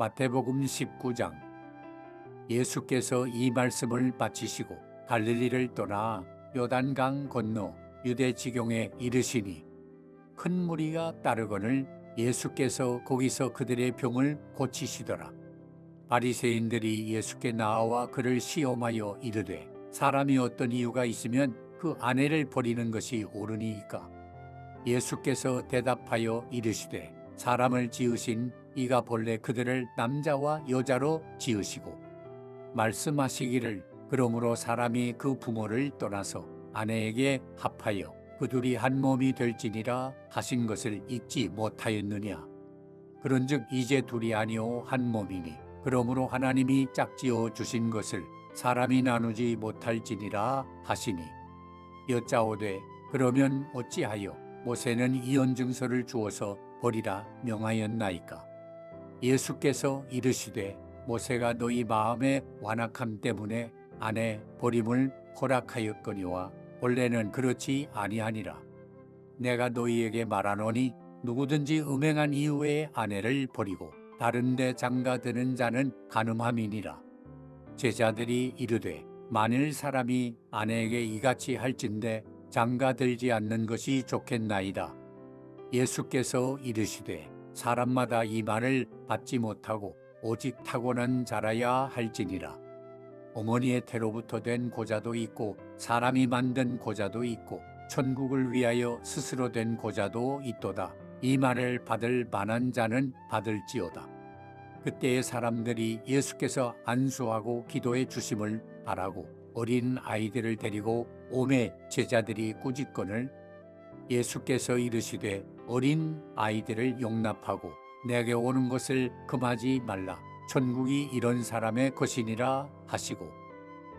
마태복음 19장. 예수께서 이 말씀을 마치시고 갈릴리를 떠나 요단강 건너 유대 지경에 이르시니 큰 무리가 따르거늘 예수께서 거기서 그들의 병을 고치시더라. 바리새인들이 예수께 나와 그를 시험하여 이르되 사람이 어떤 이유가 있으면 그 아내를 버리는 것이 옳으니이까. 예수께서 대답하여 이르시되 사람을 지으신 이가 본래 그들을 남자와 여자로 지으시고 말씀하시기를 그러므로 사람이 그 부모를 떠나서 아내에게 합하여 그 둘이 한 몸이 될지니라 하신 것을 잊지 못하였느냐. 그런즉 이제 둘이 아니요 한 몸이니 그러므로 하나님이 짝지어 주신 것을 사람이 나누지 못할지니라 하시니 여짜오되 그러면 어찌하여 모세는 이혼 증서를 주어서 버리라 명하였나이까. 예수께서 이르시되 모세가 너희 마음의 완악함 때문에 아내 버림을 허락하였거니와 원래는 그렇지 아니하니라. 내가 너희에게 말하노니 누구든지 음행한 이후에 아내를 버리고 다른 데 장가드는 자는 간음함이니라. 제자들이 이르되 만일 사람이 아내에게 이같이 할진대 장가들지 않는 것이 좋겠나이다. 예수께서 이르시되 사람마다 이 말을 받지 못하고 오직 타고난 자라야 할지니라. 어머니의 태로부터 된 고자도 있고 사람이 만든 고자도 있고 천국을 위하여 스스로 된 고자도 있도다. 이 말을 받을 만한 자는 받을지어다. 그때의 사람들이 예수께서 안수하고 기도해 주심을 바라고 어린 아이들을 데리고 오매 제자들이 꾸짖거늘 예수께서 이르시되 어린 아이들을 용납하고 내게 오는 것을 금하지 말라. 천국이 이런 사람의 것이니라 하시고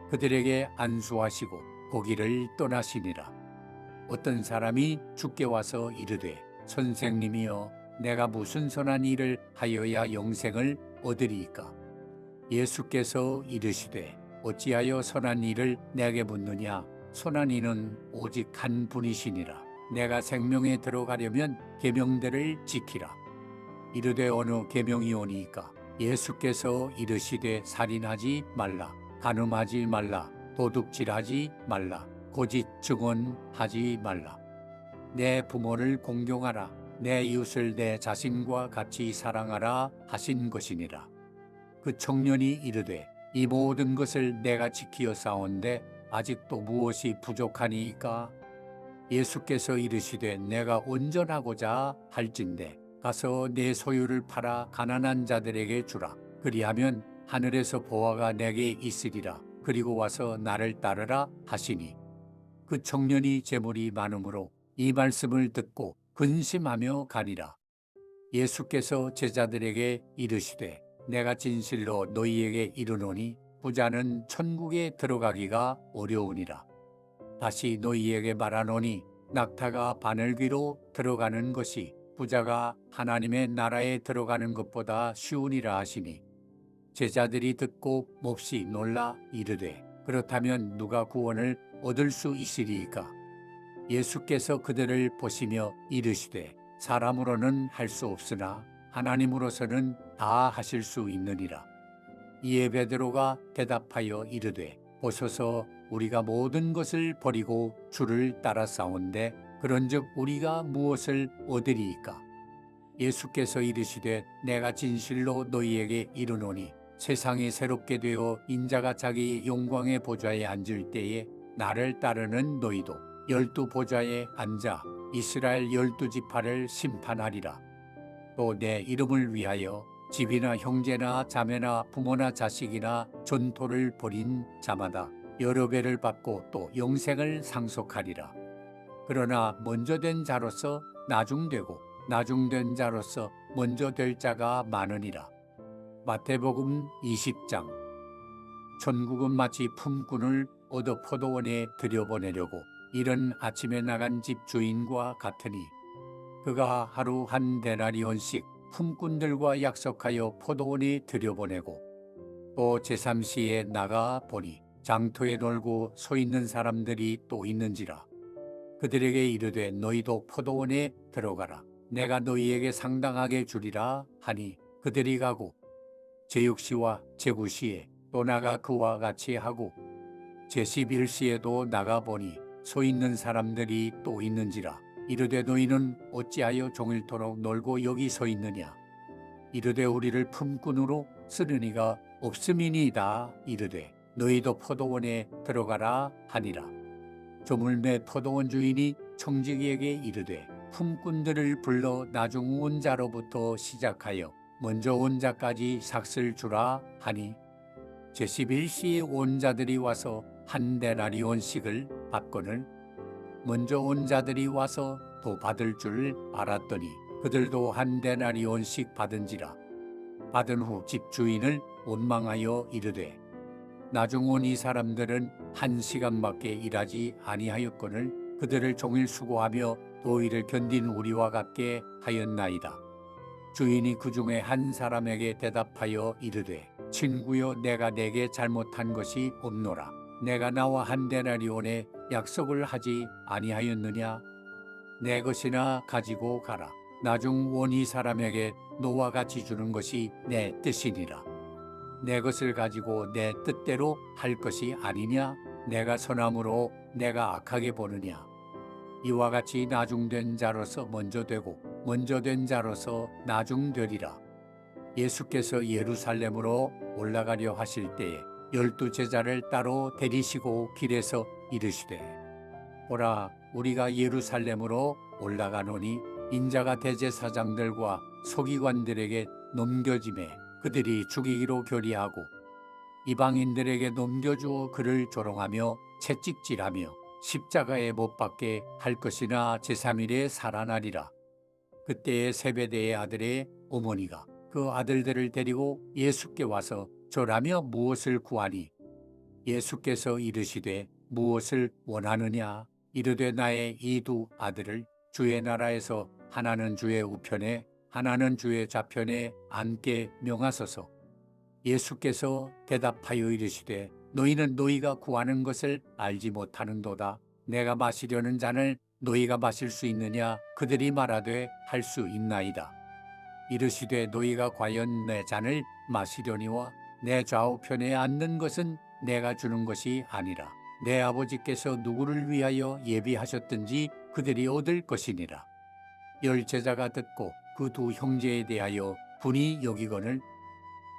그들에게 안수하시고 거기를 떠나시니라. 어떤 사람이 주께 와서 이르되 선생님이여 내가 무슨 선한 일을 하여야 영생을 얻으리이까. 예수께서 이르시되 어찌하여 선한 일을 내게 묻느냐. 선한 이는 오직 한 분이시니라. 내가 생명에 들어가려면 계명들을 지키라. 이르되 어느 계명이오니이까. 예수께서 이르시되 살인하지 말라, 간음하지 말라, 도둑질하지 말라, 거짓 증언하지 말라. 내 부모를 공경하라, 내 이웃을 내 자신과 같이 사랑하라 하신 것이니라. 그 청년이 이르되 이 모든 것을 내가 지키어 싸운데 아직도 무엇이 부족하니이까. 예수께서 이르시되 내가 온전하고자 할진대 가서 내 소유를 팔아 가난한 자들에게 주라. 그리하면 하늘에서 보화가 내게 있으리라. 그리고 와서 나를 따르라 하시니 그 청년이 재물이 많으므로 이 말씀을 듣고 근심하며 가니라. 예수께서 제자들에게 이르시되 내가 진실로 너희에게 이르노니 부자는 천국에 들어가기가 어려우니라. 다시 너희에게 말하노니 낙타가 바늘귀로 들어가는 것이 부자가 하나님의 나라에 들어가는 것보다 쉬우니라 하시니 제자들이 듣고 몹시 놀라 이르되 그렇다면 누가 구원을 얻을 수 있으리이까. 예수께서 그들을 보시며 이르시되 사람으로는 할 수 없으나 하나님으로서는 다 하실 수 있느니라. 이에 베드로가 대답하여 이르되 보소서 우리가 모든 것을 버리고 주를 따라 싸운데 그런즉 우리가 무엇을 얻으리이까. 예수께서 이르시되 내가 진실로 너희에게 이르노니 세상이 새롭게 되어 인자가 자기 영광의 보좌에 앉을 때에 나를 따르는 너희도 12 보좌에 앉아 이스라엘 12지파를 심판하리라. 또 내 이름을 위하여 집이나 형제나 자매나 부모나 자식이나 전토를 벌인 자마다 여러 배를 받고 또 영생을 상속하리라. 그러나 먼저 된 자로서 나중되고 나중된 자로서 먼저 될 자가 많으니라. 마태복음 20장. 천국은 마치 품꾼을 얻어 포도원에 들여보내려고 이른 아침에 나간 집 주인과 같으니 그가 하루 한 데나리온씩 품꾼들과 약속하여 포도원에 들여보내고 또 제3시에 나가 보니 장터에 놀고 서 있는 사람들이 또 있는지라. 그들에게 이르되 너희도 포도원에 들어가라. 내가 너희에게 상당하게 주리라 하니 그들이 가고 제6시와 제9시에 또 나가 그와 같이 하고 제11시에도 나가보니 서 있는 사람들이 또 있는지라. 이르되 너희는 어찌하여 종일토록 놀고 여기 서 있느냐. 이르되 우리를 품꾼으로 쓰는 이가 없음이니이다. 이르되 너희도 포도원에 들어가라 하니라. 조물매 포도원 주인이 청지기에게 이르되 품꾼들을 불러 나중 온 자로부터 시작하여 먼저 온 자까지 삭슬 주라 하니 제11시에 온 자들이 와서 한 데나리온씩을 받거늘 먼저 온 자들이 와서 또 받을 줄 알았더니 그들도 한 데나리온씩 받은지라. 받은 후 집주인을 원망하여 이르되 나중 온 이 사람들은 1시간밖에 일하지 아니하였거늘 그들을 종일 수고하며 더위를 견딘 우리와 같게 하였나이다. 주인이 그 중에 한 사람에게 대답하여 이르되 친구여 내가 내게 잘못한 것이 없노라. 내가 나와 한 데나리온에 약속을 하지 아니하였느냐. 내 것이나 가지고 가라. 나중 온 이 사람에게 너와 같이 주는 것이 내 뜻이니라. 내 것을 가지고 내 뜻대로 할 것이 아니냐. 내가 선함으로 내가 악하게 보느냐. 이와 같이 나중된 자로서 먼저 되고 먼저 된 자로서 나중되리라. 예수께서 예루살렘으로 올라가려 하실 때에 12 제자를 따로 데리시고 길에서 이르시되 보라 우리가 예루살렘으로 올라가노니 인자가 대제사장들과 서기관들에게 넘겨짐에 그들이 죽이기로 결의하고 이방인들에게 넘겨주어 그를 조롱하며 채찍질하며 십자가에 못 박게 할 것이나 제3일에 살아나리라. 그때에 세베대의 아들의 어머니가 그 아들들을 데리고 예수께 와서 절하며 무엇을 구하니 예수께서 이르시되 무엇을 원하느냐. 이르되 나의 이 두 아들을 주의 나라에서 하나는 주의 우편에 하나는 주의 좌편에 앉게 명하소서. 예수께서 대답하여 이르시되 너희는 너희가 구하는 것을 알지 못하는도다. 내가 마시려는 잔을 너희가 마실 수 있느냐. 그들이 말하되 할 수 있나이다. 이르시되 너희가 과연 내 잔을 마시려니와 내 좌우편에 앉는 것은 내가 주는 것이 아니라 내 아버지께서 누구를 위하여 예비하셨든지 그들이 얻을 것이니라. 10 제자가 듣고 그 두 형제에 대하여 분이 여기거늘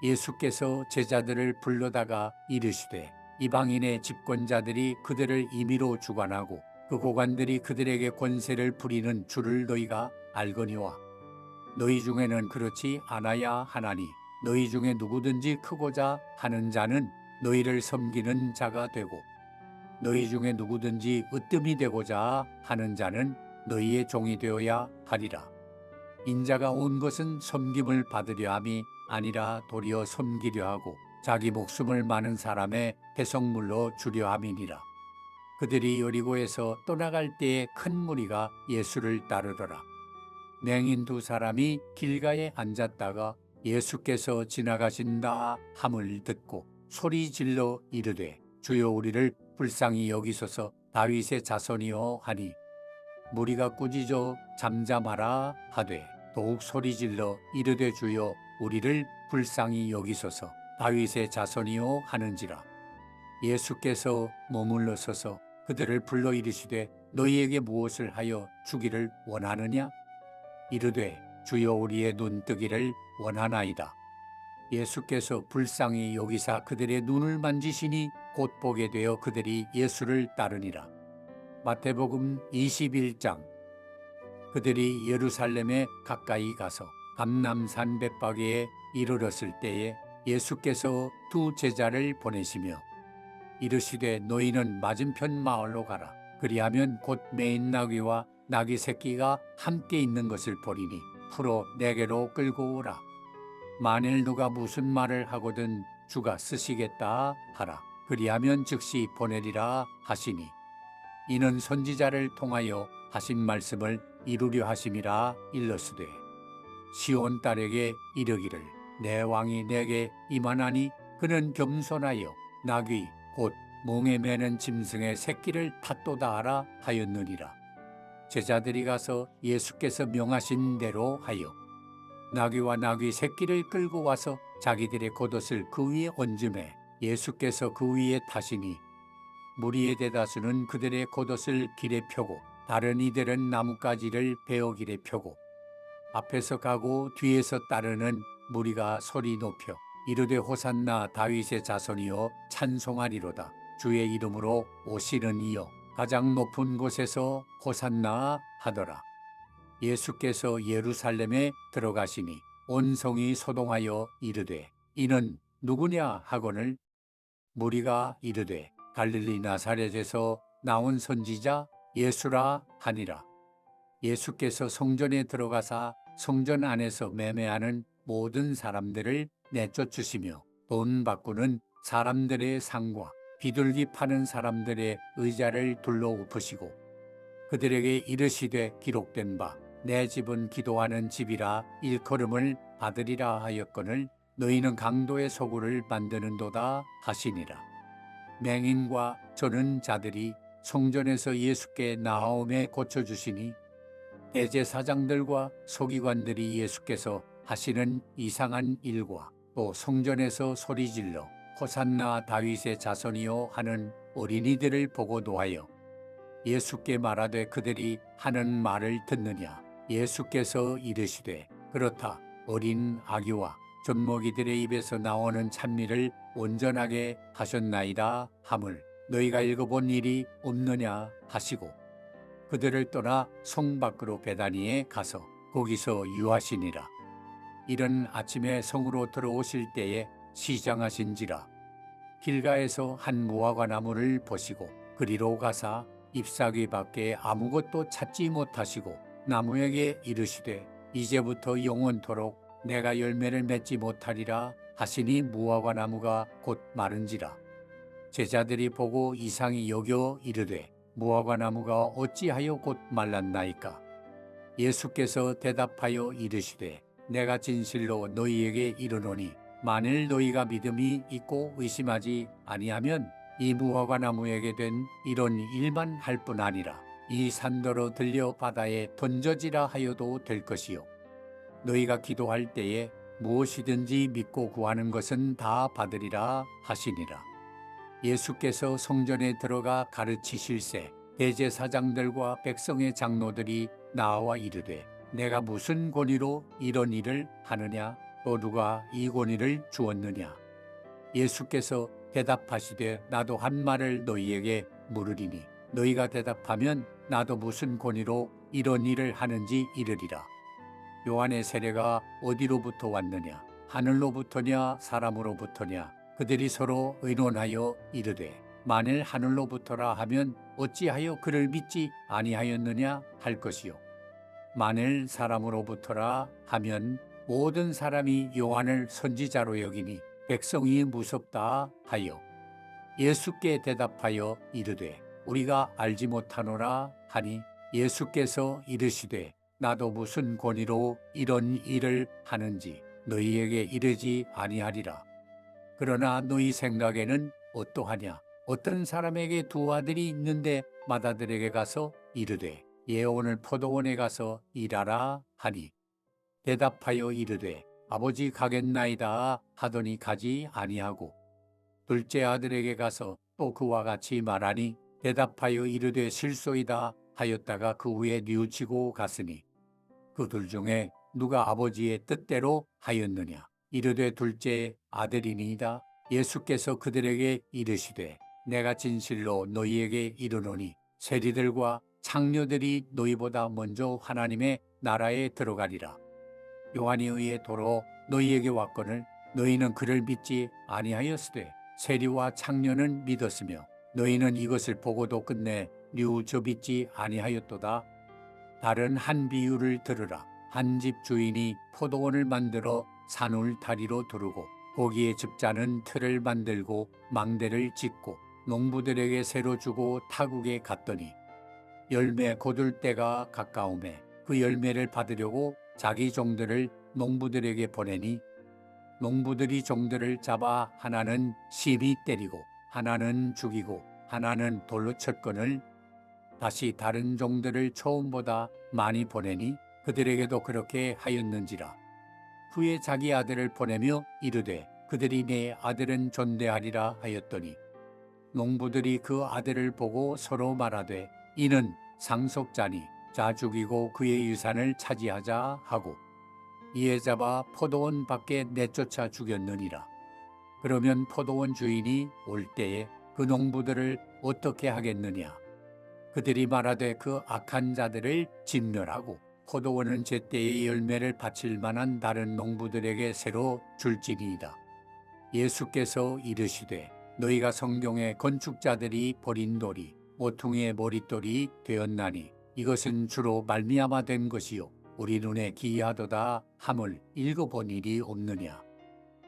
예수께서 제자들을 불러다가 이르시되 이방인의 집권자들이 그들을 임의로 주관하고 그 고관들이 그들에게 권세를 부리는 줄을 너희가 알거니와 너희 중에는 그렇지 않아야 하나니 너희 중에 누구든지 크고자 하는 자는 너희를 섬기는 자가 되고 너희 중에 누구든지 으뜸이 되고자 하는 자는 너희의 종이 되어야 하리라. 인자가 온 것은 섬김을 받으려 함이 아니라 도리어 섬기려 하고 자기 목숨을 많은 사람의 대성물로 주려 함이니라. 그들이 여리고에서 떠나갈 때에 큰 무리가 예수를 따르더라. 맹인 2 사람이 길가에 앉았다가 예수께서 지나가신다 함을 듣고 소리 질러 이르되 주여 우리를 불쌍히 여기소서. 다윗의 자손이여 하니 무리가 꾸짖어 잠잠하라 하되 더욱 소리질러 이르되 주여 우리를 불쌍히 여기소서. 다윗의 자손이여 하는지라. 예수께서 머물러 서서 그들을 불러 이르시되 너희에게 무엇을 하여 주기를 원하느냐. 이르되 주여 우리의 눈뜨기를 원하나이다. 예수께서 불쌍히 여기사 그들의 눈을 만지시니 곧 보게 되어 그들이 예수를 따르니라. 마태복음 21장. 그들이 예루살렘에 가까이 가서 감람산 벳바게에 이르렀을 때에 예수께서 2 제자를 보내시며 이르시되 너희는 맞은편 마을로 가라. 그리하면 곧 매인 나귀와 나귀 새끼가 함께 있는 것을 보리니 풀어 내게로 끌고 오라. 만일 누가 무슨 말을 하거든 주가 쓰시겠다 하라. 그리하면 즉시 보내리라 하시니 이는 선지자를 통하여 하신 말씀을 이루려 하심이라. 일러스되 시온 딸에게 이르기를 내 왕이 내게 임하나니 그는 겸손하여 나귀 곧 몽에 매는 짐승의 새끼를 탔도다 하라 하였느니라. 제자들이 가서 예수께서 명하신 대로 하여 나귀와 나귀 새끼를 끌고 와서 자기들의 겉옷을 그 위에 얹음에 예수께서 그 위에 타시니 무리의 대다수는 그들의 겉옷을 길에 펴고 다른 이들은 나뭇가지를 베어 길에 펴고 앞에서 가고 뒤에서 따르는 무리가 소리 높여 이르되 호산나 다윗의 자손이여 찬송하리로다. 주의 이름으로 오시는 이여 가장 높은 곳에서 호산나 하더라. 예수께서 예루살렘에 들어가시니 온 성이 소동하여 이르되 이는 누구냐 하거늘 무리가 이르되 갈릴리 나사렛에서 나온 선지자 예수라 하니라. 예수께서 성전에 들어가사 성전 안에서 매매하는 모든 사람들을 내쫓으시며 돈 바꾸는 사람들의 상과 비둘기 파는 사람들의 의자를 둘러 엎으시고 그들에게 이르시되 기록된 바 내 집은 기도하는 집이라 일컬음을 받으리라 하였거늘 너희는 강도의 소굴을 만드는도다 하시니라. 맹인과 저는 자들이 성전에서 예수께 나아오매 고쳐주시니 대제사장들과 서기관들이 예수께서 하시는 이상한 일과 또 성전에서 소리질러 호산나 다윗의 자손이요 하는 어린이들을 보고 노하여 예수께 말하되 그들이 하는 말을 듣느냐. 예수께서 이르시되 그렇다. 어린 아기와 젖먹이들의 입에서 나오는 찬미를 온전하게 하셨나이다 하물 너희가 읽어본 일이 없느냐 하시고 그들을 떠나 성 밖으로 베다니에 가서 거기서 유하시니라. 이른 아침에 성으로 들어오실 때에 시장하신지라. 길가에서 한 무화과 나무를 보시고 그리로 가사 잎사귀 밖에 아무것도 찾지 못하시고 나무에게 이르시되 이제부터 영원토록 내가 열매를 맺지 못하리라 하시니 무화과 나무가 곧 마른지라. 제자들이 보고 이상히 여겨 이르되 무화과 나무가 어찌하여 곧 말랐나이까. 예수께서 대답하여 이르시되 내가 진실로 너희에게 이르노니 만일 너희가 믿음이 있고 의심하지 아니하면 이 무화과 나무에게 된 이런 일만 할 뿐 아니라 이 산더러 들려 바다에 던져지라 하여도 될 것이요 너희가 기도할 때에 무엇이든지 믿고 구하는 것은 다 받으리라 하시니라. 예수께서 성전에 들어가 가르치실새 대제사장들과 백성의 장로들이 나와 이르되 내가 무슨 권위로 이런 일을 하느냐 또 누가 이 권위를 주었느냐. 예수께서 대답하시되 나도 한 말을 너희에게 물으리니 너희가 대답하면 나도 무슨 권위로 이런 일을 하는지 이르리라. 요한의 세례가 어디로부터 왔느냐 하늘로부터냐 사람으로부터냐. 그들이 서로 의논하여 이르되 만일 하늘로부터라 하면 어찌하여 그를 믿지 아니하였느냐 할 것이요 만일 사람으로부터라 하면 모든 사람이 요한을 선지자로 여기니 백성이 무섭다 하여 예수께 대답하여 이르되 우리가 알지 못하노라 하니 예수께서 이르시되 나도 무슨 권위로 이런 일을 하는지 너희에게 이르지 아니하리라. 그러나 너희 생각에는 어떠하냐. 어떤 사람에게 두 아들이 있는데 맏아들에게 가서 이르되 얘 오늘 포도원에 가서 일하라 하니 대답하여 이르되 아버지 가겠나이다 하더니 가지 아니하고 둘째 아들에게 가서 또 그와 같이 말하니 대답하여 이르되 실소이다 하였다가 그 후에 뉘우치고 갔으니 그 둘 중에 누가 아버지의 뜻대로 하였느냐. 이르되 둘째 아들이니이다. 예수께서 그들에게 이르시되 내가 진실로 너희에게 이르노니 세리들과 창녀들이 너희보다 먼저 하나님의 나라에 들어가리라. 요한이 의의 도로 너희에게 왔거늘 너희는 그를 믿지 아니하였으되 세리와 창녀는 믿었으며 너희는 이것을 보고도 끝내 뉘우쳐 믿지 아니하였도다. 다른 한 비유를 들으라. 한 집 주인이 포도원을 만들어 산울타리로 두르고 거기에 집자는 틀을 만들고 망대를 짓고 농부들에게 새로 주고 타국에 갔더니 열매 거둘 때가 가까우매 그 열매를 받으려고 자기 종들을 농부들에게 보내니 농부들이 종들을 잡아 하나는 심히 때리고 하나는 죽이고 하나는 돌로 쳤거늘 다시 다른 종들을 처음보다 많이 보내니 그들에게도 그렇게 하였는지라. 후에 자기 아들을 보내며 이르되 그들이 내 아들은 존대하리라 하였더니 농부들이 그 아들을 보고 서로 말하되 이는 상속자니 자 죽이고 그의 유산을 차지하자 하고 이에 잡아 포도원 밖에 내쫓아 죽였느니라. 그러면 포도원 주인이 올 때에 그 농부들을 어떻게 하겠느냐? 그들이 말하되 그 악한 자들을 진멸하고 포도원은 제때의 열매를 바칠 만한 다른 농부들에게 새로 줄지니이다. 예수께서 이르시되 너희가 성경의 건축자들이 버린 돌이 모퉁이의 머릿돌이 되었나니 이것은 주로 말미암아 된 것이요 우리 눈에 기이하도다 함을 읽어본 일이 없느냐.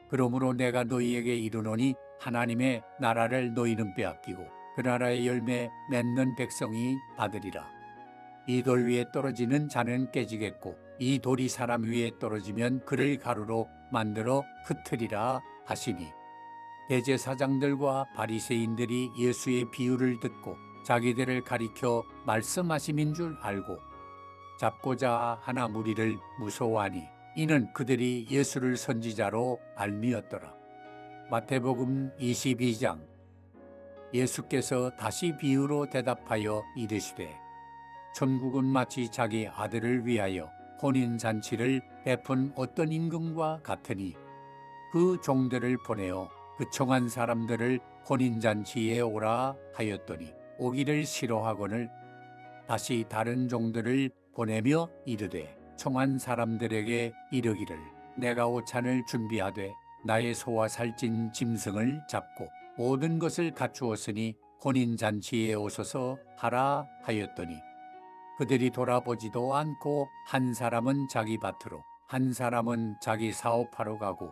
그러므로 내가 너희에게 이르노니 하나님의 나라를 너희는 빼앗기고 그 나라의 열매 맺는 백성이 받으리라. 이 돌 위에 떨어지는 자는 깨지겠고 이 돌이 사람 위에 떨어지면 그를 가루로 만들어 흩으리라 하시니 대제사장들과 바리새인들이 예수의 비유를 듣고 자기들을 가리켜 말씀하심인 줄 알고 잡고자 하나 무리를 무서워하니 이는 그들이 예수를 선지자로 알미었더라. 마태복음 22장. 예수께서 다시 비유로 대답하여 이르시되 천국은 마치 자기 아들을 위하여 혼인잔치를 베푼 어떤 임금과 같으니 그 종들을 보내어 그 청한 사람들을 혼인잔치에 오라 하였더니 오기를 싫어하거늘 다시 다른 종들을 보내며 이르되 청한 사람들에게 이르기를 내가 오찬을 준비하되 나의 소와 살찐 짐승을 잡고 모든 것을 갖추었으니 혼인잔치에 오소서 하라 하였더니 그들이 돌아보지도 않고 한 사람은 자기 밭으로 한 사람은 자기 사업하러 가고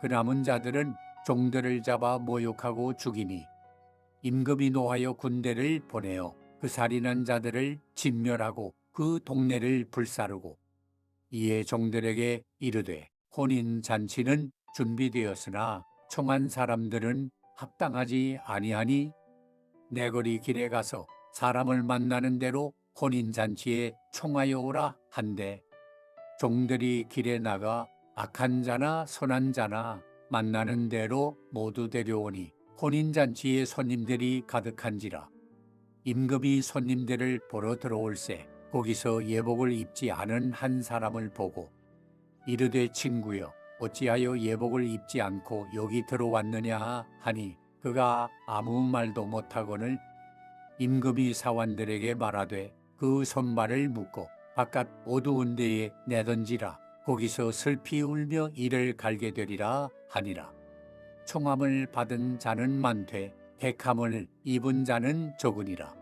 그 남은 자들은 종들을 잡아 모욕하고 죽이니 임금이 노하여 군대를 보내어 그 살인한 자들을 진멸하고 그 동네를 불사르고 이에 종들에게 이르되 혼인 잔치는 준비되었으나 청한 사람들은 합당하지 아니하니 내거리 길에 가서 사람을 만나는 대로 혼인 잔치에 청하여 오라 한데 종들이 길에 나가 악한 자나 선한 자나 만나는 대로 모두 데려오니 혼인 잔치에 손님들이 가득한지라. 임금이 손님들을 보러 들어올세 거기서 예복을 입지 않은 한 사람을 보고 이르되 친구여 어찌하여 예복을 입지 않고 여기 들어왔느냐 하니 그가 아무 말도 못하거늘 임금이 사환들에게 말하되 그 손발을 묶고 바깥 어두운 데에 내던지라. 거기서 슬피 울며 이를 갈게 되리라 하니라. 청함을 받은 자는 많되 택함을 입은 자는 적으니라.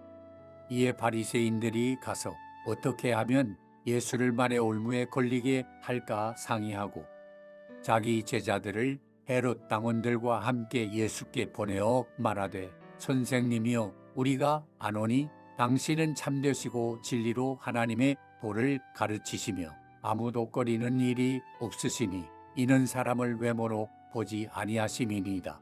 이에 바리새인들이 가서 어떻게 하면 예수를 말의 올무에 걸리게 할까 상의하고 자기 제자들을 헤롯 당원들과 함께 예수께 보내어 말하되 선생님이여 우리가 아노니 당신은 참되시고 진리로 하나님의 도를 가르치시며 아무도 꺼리는 일이 없으시니 이는 사람을 외모로 보지 아니하심이니이다.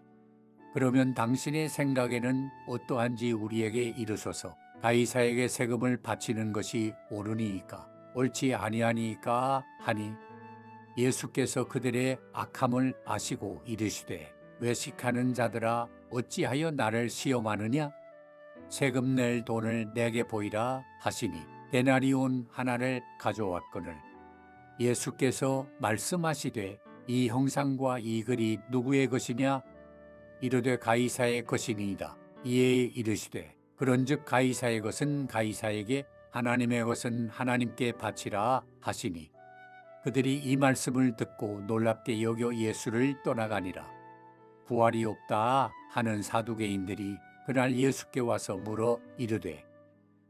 그러면 당신의 생각에는 어떠한지 우리에게 이르소서. 가이사에게 세금을 바치는 것이 옳으니이까 옳지 아니하니이까 하니 예수께서 그들의 악함을 아시고 이르시되 외식하는 자들아 어찌하여 나를 시험하느냐? 세금 낼 돈을 내게 보이라 하시니 데나리온 하나를 가져왔거늘 예수께서 말씀하시되 이 형상과 이 글이 누구의 것이냐? 이르되 가이사의 것이니이다. 이에 이르시되 그런즉 가이사의 것은 가이사에게 하나님의 것은 하나님께 바치라 하시니 그들이 이 말씀을 듣고 놀랍게 여겨 예수를 떠나가니라. 부활이 없다 하는 사두개인들이 그날 예수께 와서 물어 이르되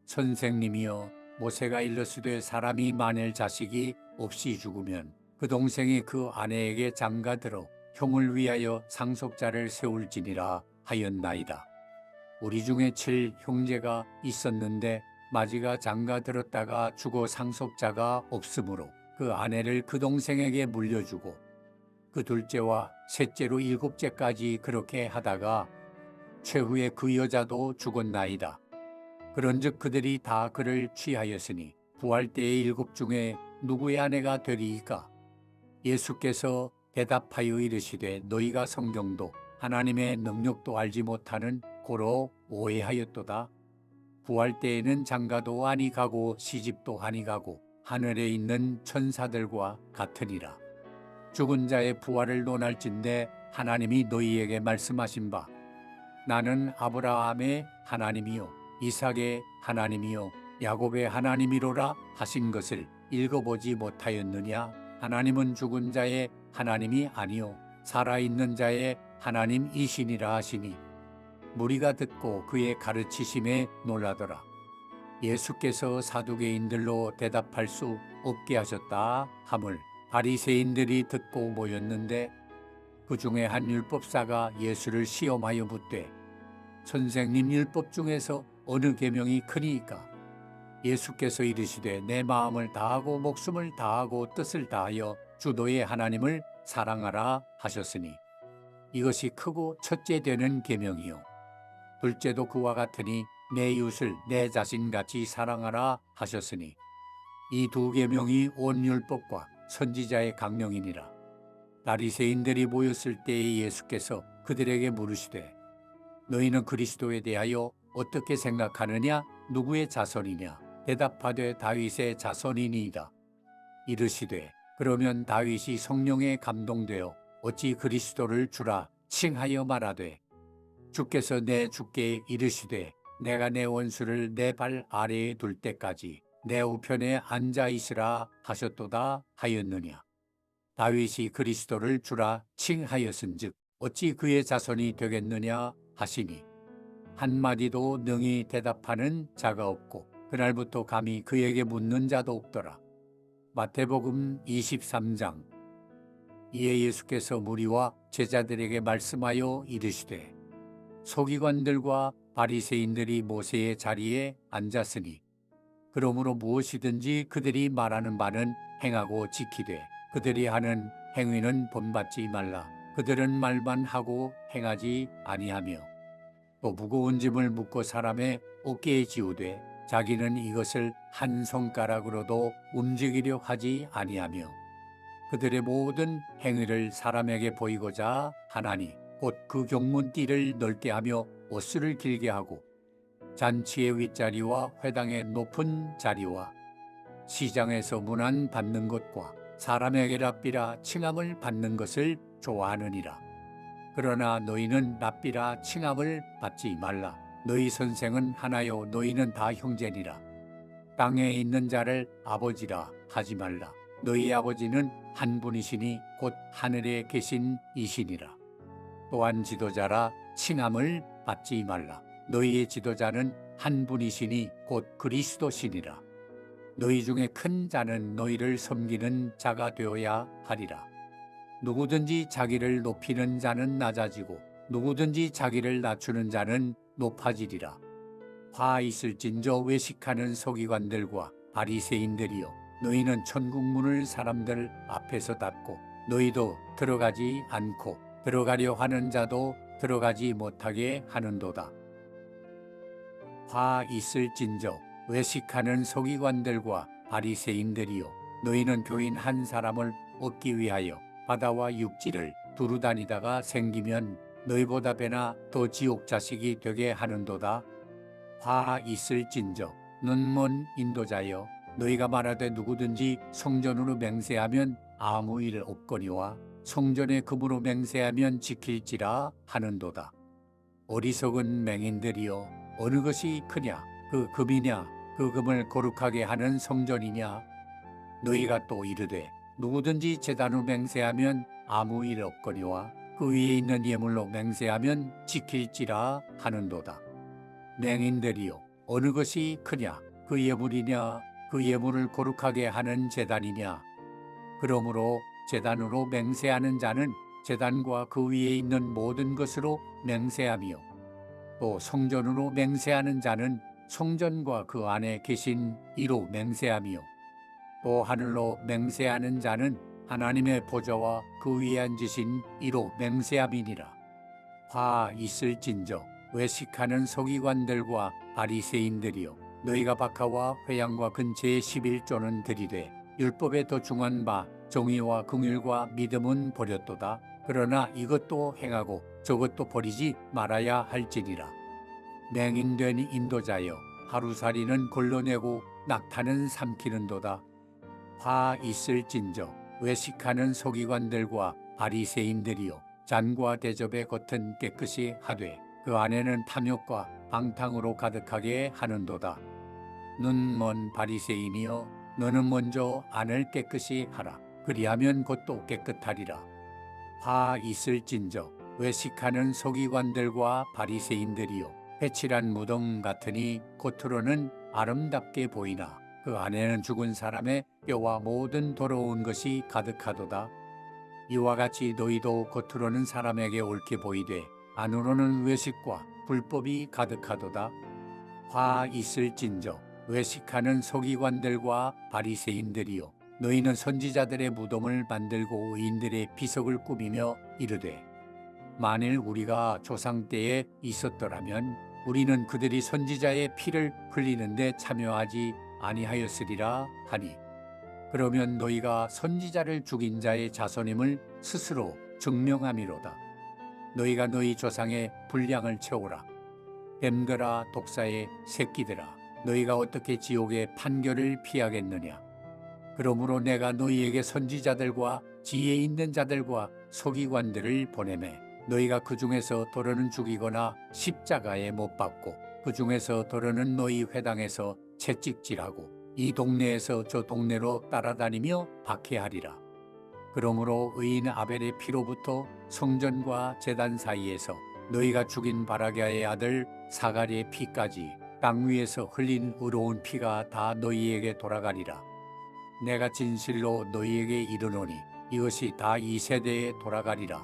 선생님이여 모세가 일러스되 사람이 만일 자식이 없이 죽으면 그 동생이 그 아내에게 장가들어 형을 위하여 상속자를 세울지니라 하였나이다. 우리 중에 7 형제가 있었는데 마지가 장가들었다가 죽어 상속자가 없으므로 그 아내를 그 동생에게 물려주고 그 둘째와 셋째로 7째까지 그렇게 하다가 최후에 그 여자도 죽었나이다. 그런즉 그들이 다 그를 취하였으니 부활 때의 7 중에 누구의 아내가 되리이까? 예수께서 대답하여 이르시되 너희가 성경도 하나님의 능력도 알지 못하는 고로 오해하였도다. 부활 때에는 장가도 아니 가고 시집도 아니 가고 하늘에 있는 천사들과 같으니라. 죽은 자의 부활을 논할진대 하나님이 너희에게 말씀하신 바 나는 아브라함의 하나님이요 이삭의 하나님이요 야곱의 하나님이로라 하신 것을 읽어보지 못하였느냐. 하나님은 죽은 자의 하나님이 아니요 살아있는 자의 하나님이시니라 하시니 무리가 듣고 그의 가르치심에 놀라더라. 예수께서 사두개인들로 대답할 수 없게 하셨다 하물 바리새인들이 듣고 모였는데 그 중에 한 율법사가 예수를 시험하여 묻되 선생님 율법 중에서 어느 계명이 크니이까? 예수께서 이르시되 내 마음을 다하고 목숨을 다하고 뜻을 다하여 주 너의 하나님을 사랑하라 하셨으니 이것이 크고 첫째 되는 계명이요 둘째도 그와 같으니 내 이웃을 내 자신같이 사랑하라 하셨으니 이 두 계명이 온 율법과 선지자의 강령이니라. 바리새인들이 모였을 때에 예수께서 그들에게 물으시되 너희는 그리스도에 대하여 어떻게 생각하느냐? 누구의 자손이냐? 대답하되 다윗의 자손이니이다. 이르시되 그러면 다윗이 성령에 감동되어 어찌 그리스도를 주라 칭하여 말하되 주께서 내 주께 이르시되 내가 내 원수를 내 발 아래에 둘 때까지 내 우편에 앉아 있으라 하셨도다 하였느냐. 다윗이 그리스도를 주라 칭하였은즉 어찌 그의 자손이 되겠느냐 하시니 한마디도 능히 대답하는 자가 없고 그날부터 감히 그에게 묻는 자도 없더라. 마태복음 23장. 이에 예수께서 무리와 제자들에게 말씀하여 이르시되 서기관들과 바리새인들이 모세의 자리에 앉았으니 그러므로 무엇이든지 그들이 말하는 바는 행하고 지키되 그들이 하는 행위는 본받지 말라. 그들은 말만 하고 행하지 아니하며 또 무거운 짐을 묶고 사람의 어깨에 지우되 자기는 이것을 한 손가락으로도 움직이려 하지 아니하며 그들의 모든 행위를 사람에게 보이고자 하나니 곧 그 경문띠를 넓게 하며 옷수를 길게 하고 잔치의 윗자리와 회당의 높은 자리와 시장에서 문안 받는 것과 사람에게 랍비라 칭함을 받는 것을 좋아하느니라. 그러나 너희는 랍비라 칭함을 받지 말라. 너희 선생은 하나요 너희는 다 형제니라. 땅에 있는 자를 아버지라 하지 말라. 너희 아버지는 한 분이시니 곧 하늘에 계신 이시니라. 또한 지도자라 칭함을 받지 말라. 너희의 지도자는 한 분이시니 곧 그리스도시니라. 너희 중에 큰 자는 너희를 섬기는 자가 되어야 하리라. 누구든지 자기를 높이는 자는 낮아지고 누구든지 자기를 낮추는 자는 높아지리라. 화 있을진저 외식하는 서기관들과 바리새인들이여 너희는 천국문을 사람들 앞에서 닫고 너희도 들어가지 않고 들어가려 하는 자도 들어가지 못하게 하는도다. 화 있을진저 외식하는 서기관들과 바리새인들이여 너희는 교인 한 사람을 얻기 위하여 바다와 육지를 두루 다니다가 생기면 너희보다 배나 더 지옥 자식이 되게 하는도다. 화 있을진저 눈먼 인도자여 너희가 말하되 누구든지 성전으로 맹세하면 아무 일 없거니와 성전의 금으로 맹세하면 지킬지라 하는도다. 어리석은 맹인들이여 어느 것이 크냐? 그 금이냐? 그 금을 거룩하게 하는 성전이냐? 너희가 또 이르되 누구든지 제단으로 맹세하면 아무 일 없거니와 그 위에 있는 예물로 맹세하면 지킬지라 하는도다. 맹인들이여 어느 것이 크냐? 그 예물이냐? 그 예물을 거룩하게 하는 제단이냐? 그러므로 제단으로 맹세하는 자는 제단과 그 위에 있는 모든 것으로 맹세하며 또 성전으로 맹세하는 자는 성전과 그 안에 계신 이로 맹세하며 또 하늘로 맹세하는 자는 하나님의 보좌와 그 위에 앉으신 이로 맹세함이니라. 화 있을진저 외식하는 서기관들과 바리새인들이여 너희가 박하와 회양과 근처에 11조는 들이되 율법에 더 중한 바 정의와 긍휼과 믿음은 버렸도다. 그러나 이것도 행하고 저것도 버리지 말아야 할지니라. 맹인된 인도자여, 하루살이는 걸러내고 낙타는 삼키는도다. 화 있을진저 외식하는 서기관들과 바리새인들이여, 잔과 대접의 겉은 깨끗이 하되 그 안에는 탐욕과 방탕으로 가득하게 하는도다. 눈 먼 바리새인이여, 너는 먼저 안을 깨끗이 하라. 그리하면 겉도 깨끗하리라. 화 있을진저 외식하는 서기관들과 바리새인들이여, 회칠한 무덤 같으니 겉으로는 아름답게 보이나 그 안에는 죽은 사람의 뼈와 모든 더러운 것이 가득하도다. 이와 같이 너희도 겉으로는 사람에게 옳게 보이되 안으로는 외식과 불법이 가득하도다. 화 있을진저 외식하는 서기관들과 바리새인들이여, 너희는 선지자들의 무덤을 만들고 의인들의 비석을 꾸미며 이르되, 만일 우리가 조상 때에 있었더라면 우리는 그들이 선지자의 피를 흘리는데 참여하지 아니하였으리라 하니, 그러면 너희가 선지자를 죽인 자의 자손임을 스스로 증명함이로다. 너희가 너희 조상의 분량을 채우라. 뱀들아, 독사의 새끼들아, 너희가 어떻게 지옥의 판결을 피하겠느냐. 그러므로 내가 너희에게 선지자들과 지혜 있는 자들과 서기관들을 보내매, 너희가 그 중에서 더러는 죽이거나 십자가에 못 박고, 그 중에서 더러는 너희 회당에서 채찍질하고 이 동네에서 저 동네로 따라다니며 박해하리라. 그러므로 의인 아벨의 피로부터 성전과 제단 사이에서 너희가 죽인 바라기아의 아들 사가리의 피까지 땅 위에서 흘린 의로운 피가 다 너희에게 돌아가리라. 내가 진실로 너희에게 이르노니 이것이 다 이 세대에 돌아가리라.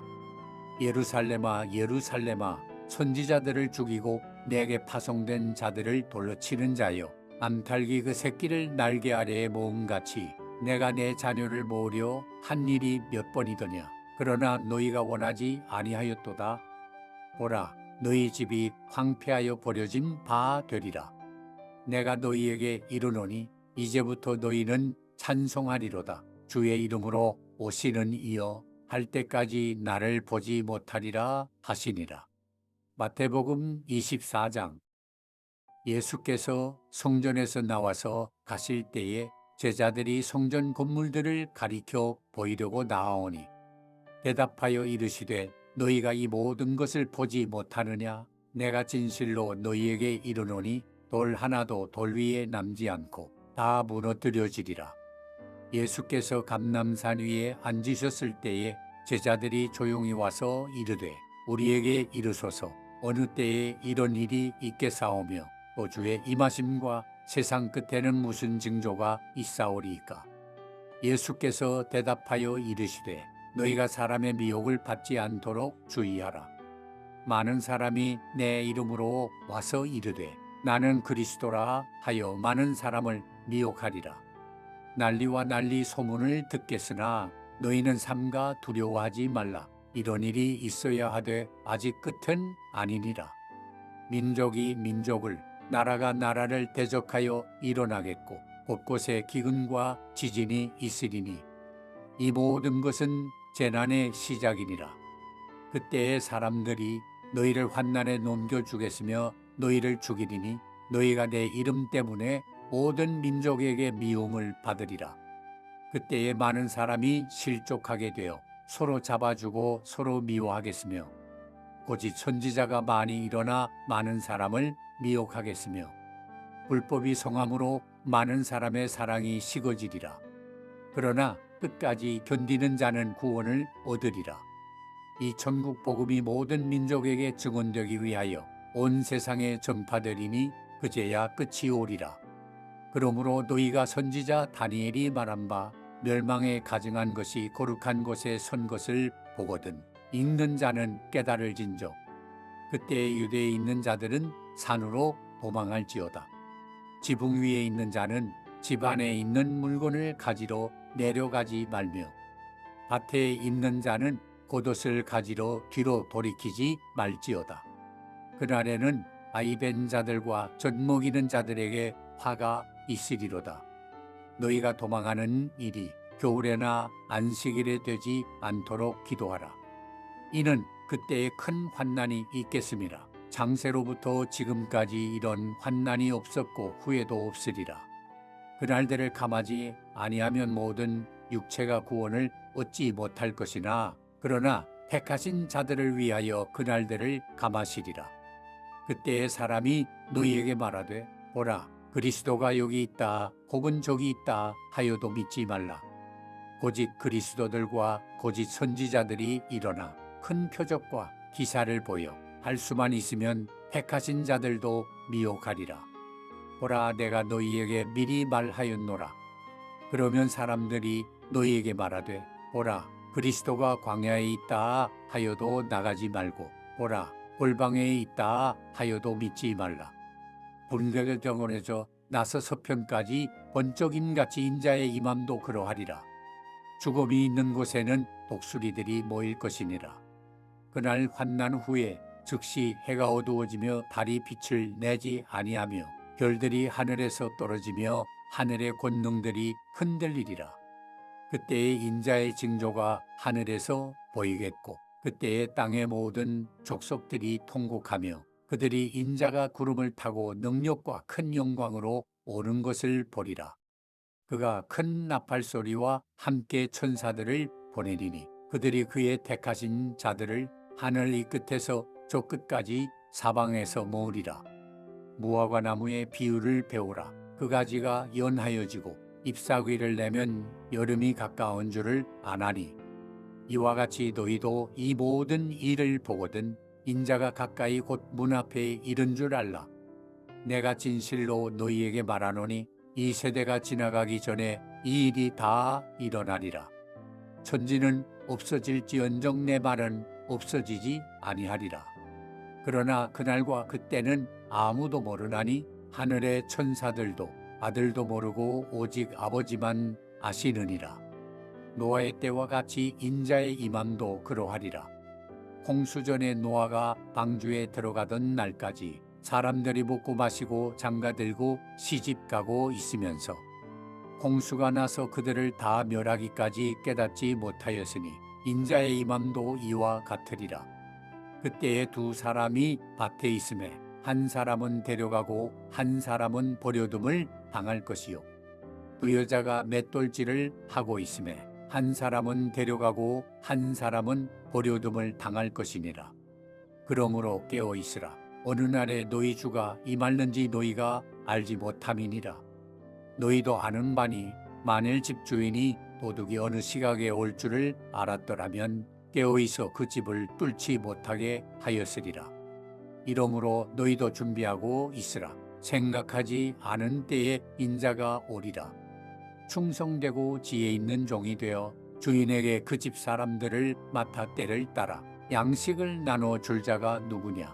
예루살렘아, 예루살렘아, 선지자들을 죽이고 내게 파송된 자들을 돌로 치는 자여, 암탉이 그 새끼를 날개 아래에 모음같이 내가 내 자녀를 모으려 한 일이 몇 번이더냐. 그러나 너희가 원하지 아니하였도다. 보라, 너희 집이 황폐하여 버려진 바 되리라. 내가 너희에게 이르노니 이제부터 너희는 찬송하리로다. 주의 이름으로 오시는 이여 할 때까지 나를 보지 못하리라 하시니라. 마태복음 24장. 예수께서 성전에서 나와서 가실 때에 제자들이 성전 건물들을 가리켜 보이려고 나아오니 대답하여 이르시되, 너희가 이 모든 것을 보지 못하느냐? 내가 진실로 너희에게 이르노니 돌 하나도 돌 위에 남지 않고 다 무너뜨려지리라. 예수께서 감람산 위에 앉으셨을 때에 제자들이 조용히 와서 이르되, 우리에게 이르소서, 어느 때에 이런 일이 있겠사오며 또 주의 임하심과 세상 끝에는 무슨 징조가 있사오리이까? 예수께서 대답하여 이르시되, 너희가 사람의 미혹을 받지 않도록 주의하라. 많은 사람이 내 이름으로 와서 이르되 나는 그리스도라 하여 많은 사람을 미혹하리라. 난리와 난리 소문을 듣겠으나 너희는 삼가 두려워하지 말라. 이런 일이 있어야 하되 아직 끝은 아니니라. 민족이 민족을, 나라가 나라를 대적하여 일어나겠고 곳곳에 기근과 지진이 있으리니 이 모든 것은 재난의 시작이니라. 그때에 사람들이 너희를 환난에 넘겨주겠으며 너희를 죽이리니 너희가 내 이름 때문에 모든 민족에게 미움을 받으리라. 그때에 많은 사람이 실족하게 되어 서로 잡아주고 서로 미워하겠으며 고짓 선지자가 많이 일어나 많은 사람을 미혹하겠으며 불법이 성함으로 많은 사람의 사랑이 식어지리라. 그러나 끝까지 견디는 자는 구원을 얻으리라. 이 천국 복음이 모든 민족에게 증언되기 위하여 온 세상에 전파되리니 그제야 끝이 오리라. 그러므로 너희가 선지자 다니엘이 말한 바 멸망에 가증한 것이 거룩한 곳에 선 것을 보거든 읽는 자는 깨달을진저. 그때 유대에 있는 자들은 산으로 도망할지어다. 지붕 위에 있는 자는 집 안에 있는 물건을 가지러 내려가지 말며 밭에 있는 자는 겉옷을 가지러 뒤로 돌이키지 말지어다. 그날에는 아이벤 자들과 젖먹이는 자들에게 화가 있으리로다. 너희가 도망하는 일이 겨울에나 안식일에 되지 않도록 기도하라. 이는 그때에 큰 환난이 있겠음이라. 장세로부터 지금까지 이런 환난이 없었고 후에도 없으리라. 그날들을 감하지 아니하면 모든 육체가 구원을 얻지 못할 것이나 그러나 택하신 자들을 위하여 그날들을 감하시리라. 그때에 사람이 너희에게 말하되 보라 그리스도가 여기 있다 혹은 저기 있다 하여도 믿지 말라. 고짓 그리스도들과 고짓 선지자들이 일어나 큰 표적과 기사를 보여 할 수만 있으면 택하신 자들도 미혹하리라. 보라 내가 너희에게 미리 말하였노라. 그러면 사람들이 너희에게 말하되 보라 그리스도가 광야에 있다 하여도 나가지 말고 보라 골방에 있다 하여도 믿지 말라. 분객의 정원에서 나서 서편까지 번쩍임같이 인자의 임함도 그러하리라. 죽음이 있는 곳에는 독수리들이 모일 것이니라. 그날 환난 후에 즉시 해가 어두워지며 달이 빛을 내지 아니하며 별들이 하늘에서 떨어지며 하늘의 권능들이 흔들리리라. 그때의 인자의 징조가 하늘에서 보이겠고 그때의 땅의 모든 족속들이 통곡하며 그들이 인자가 구름을 타고 능력과 큰 영광으로 오는 것을 보리라. 그가 큰 나팔 소리와 함께 천사들을 보내리니 그들이 그의 택하신 자들을 하늘 이 끝에서 저 끝까지 사방에서 모으리라. 무화과 나무의 비유를 배우라. 그 가지가 연하여지고 잎사귀를 내면 여름이 가까운 줄을 아나니 이와 같이 너희도 이 모든 일을 보거든 인자가 가까이 곧 문 앞에 이른 줄 알라. 내가 진실로 너희에게 말하노니 이 세대가 지나가기 전에 이 일이 다 일어나리라. 천지는 없어질지언정 내 말은 없어지지 아니하리라. 그러나 그날과 그때는 아무도 모르나니 하늘의 천사들도 아들도 모르고 오직 아버지만 아시느니라. 노아의 때와 같이 인자의 임함도 그러하리라. 홍수전에 노아가 방주에 들어가던 날까지 사람들이 먹고 마시고 장가들고 시집가고 있으면서 홍수가 나서 그들을 다 멸하기까지 깨닫지 못하였으니 인자의 임함도 이와 같으리라. 그때에 두 사람이 밭에 있음에 한 사람은 데려가고 한 사람은 버려둠을 당할 것이요 두 여자가 맷돌질을 하고 있음에 한 사람은 데려가고 한 사람은 버려둠을 당할 것이니라. 그러므로 깨어 있으라. 어느 날에 너희 주가 임할는지 너희가 알지 못함이니라. 너희도 아는 바니 만일 집주인이 도둑이 어느 시각에 올 줄을 알았더라면 깨어있어 그 집을 뚫지 못하게 하였으리라. 이러므로 너희도 준비하고 있으라. 생각하지 않은 때에 인자가 오리라. 충성되고 지혜 있는 종이 되어 주인에게 그 집 사람들을 맡아 때를 따라 양식을 나눠 줄 자가 누구냐.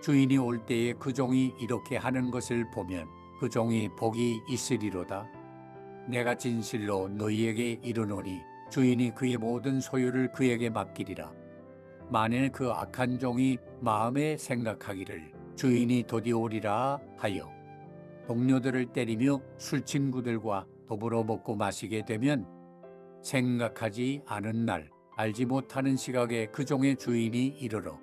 주인이 올 때에 그 종이 이렇게 하는 것을 보면 그 종이 복이 있으리로다. 내가 진실로 너희에게 이르노니 주인이 그의 모든 소유를 그에게 맡기리라. 만일 그 악한 종이 마음에 생각하기를 주인이 도디 오리라 하여 동료들을 때리며 술친구들과 더불어 먹고 마시게 되면 생각하지 않은 날 알지 못하는 시각에 그 종의 주인이 이르러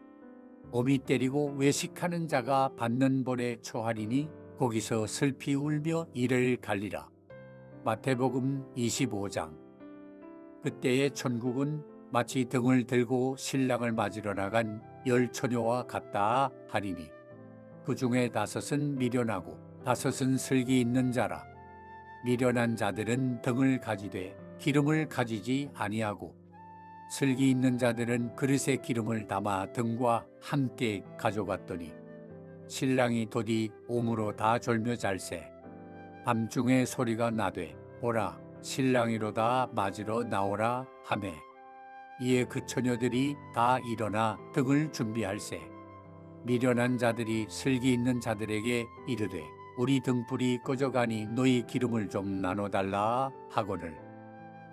어미 때리고 외식하는 자가 받는 벌에 처하리니 거기서 슬피 울며 이를 갈리라. 마태복음 25장. 그때의 천국은 마치 등을 들고 신랑을 맞으러 나간 열 처녀와 같다 하리니 그 중에 5은 미련하고 5은 슬기 있는 자라. 미련한 자들은 등을 가지되 기름을 가지지 아니하고 슬기 있는 자들은 그릇에 기름을 담아 등과 함께 가져갔더니 신랑이 도디 옴으로 다 졸며 잘세. 밤중에 소리가 나되 보라 신랑이로다 맞으러 나오라 하매 이에 그 처녀들이 다 일어나 등을 준비할세. 미련한 자들이 슬기 있는 자들에게 이르되 우리 등불이 꺼져가니 너희 기름을 좀 나눠달라 하거늘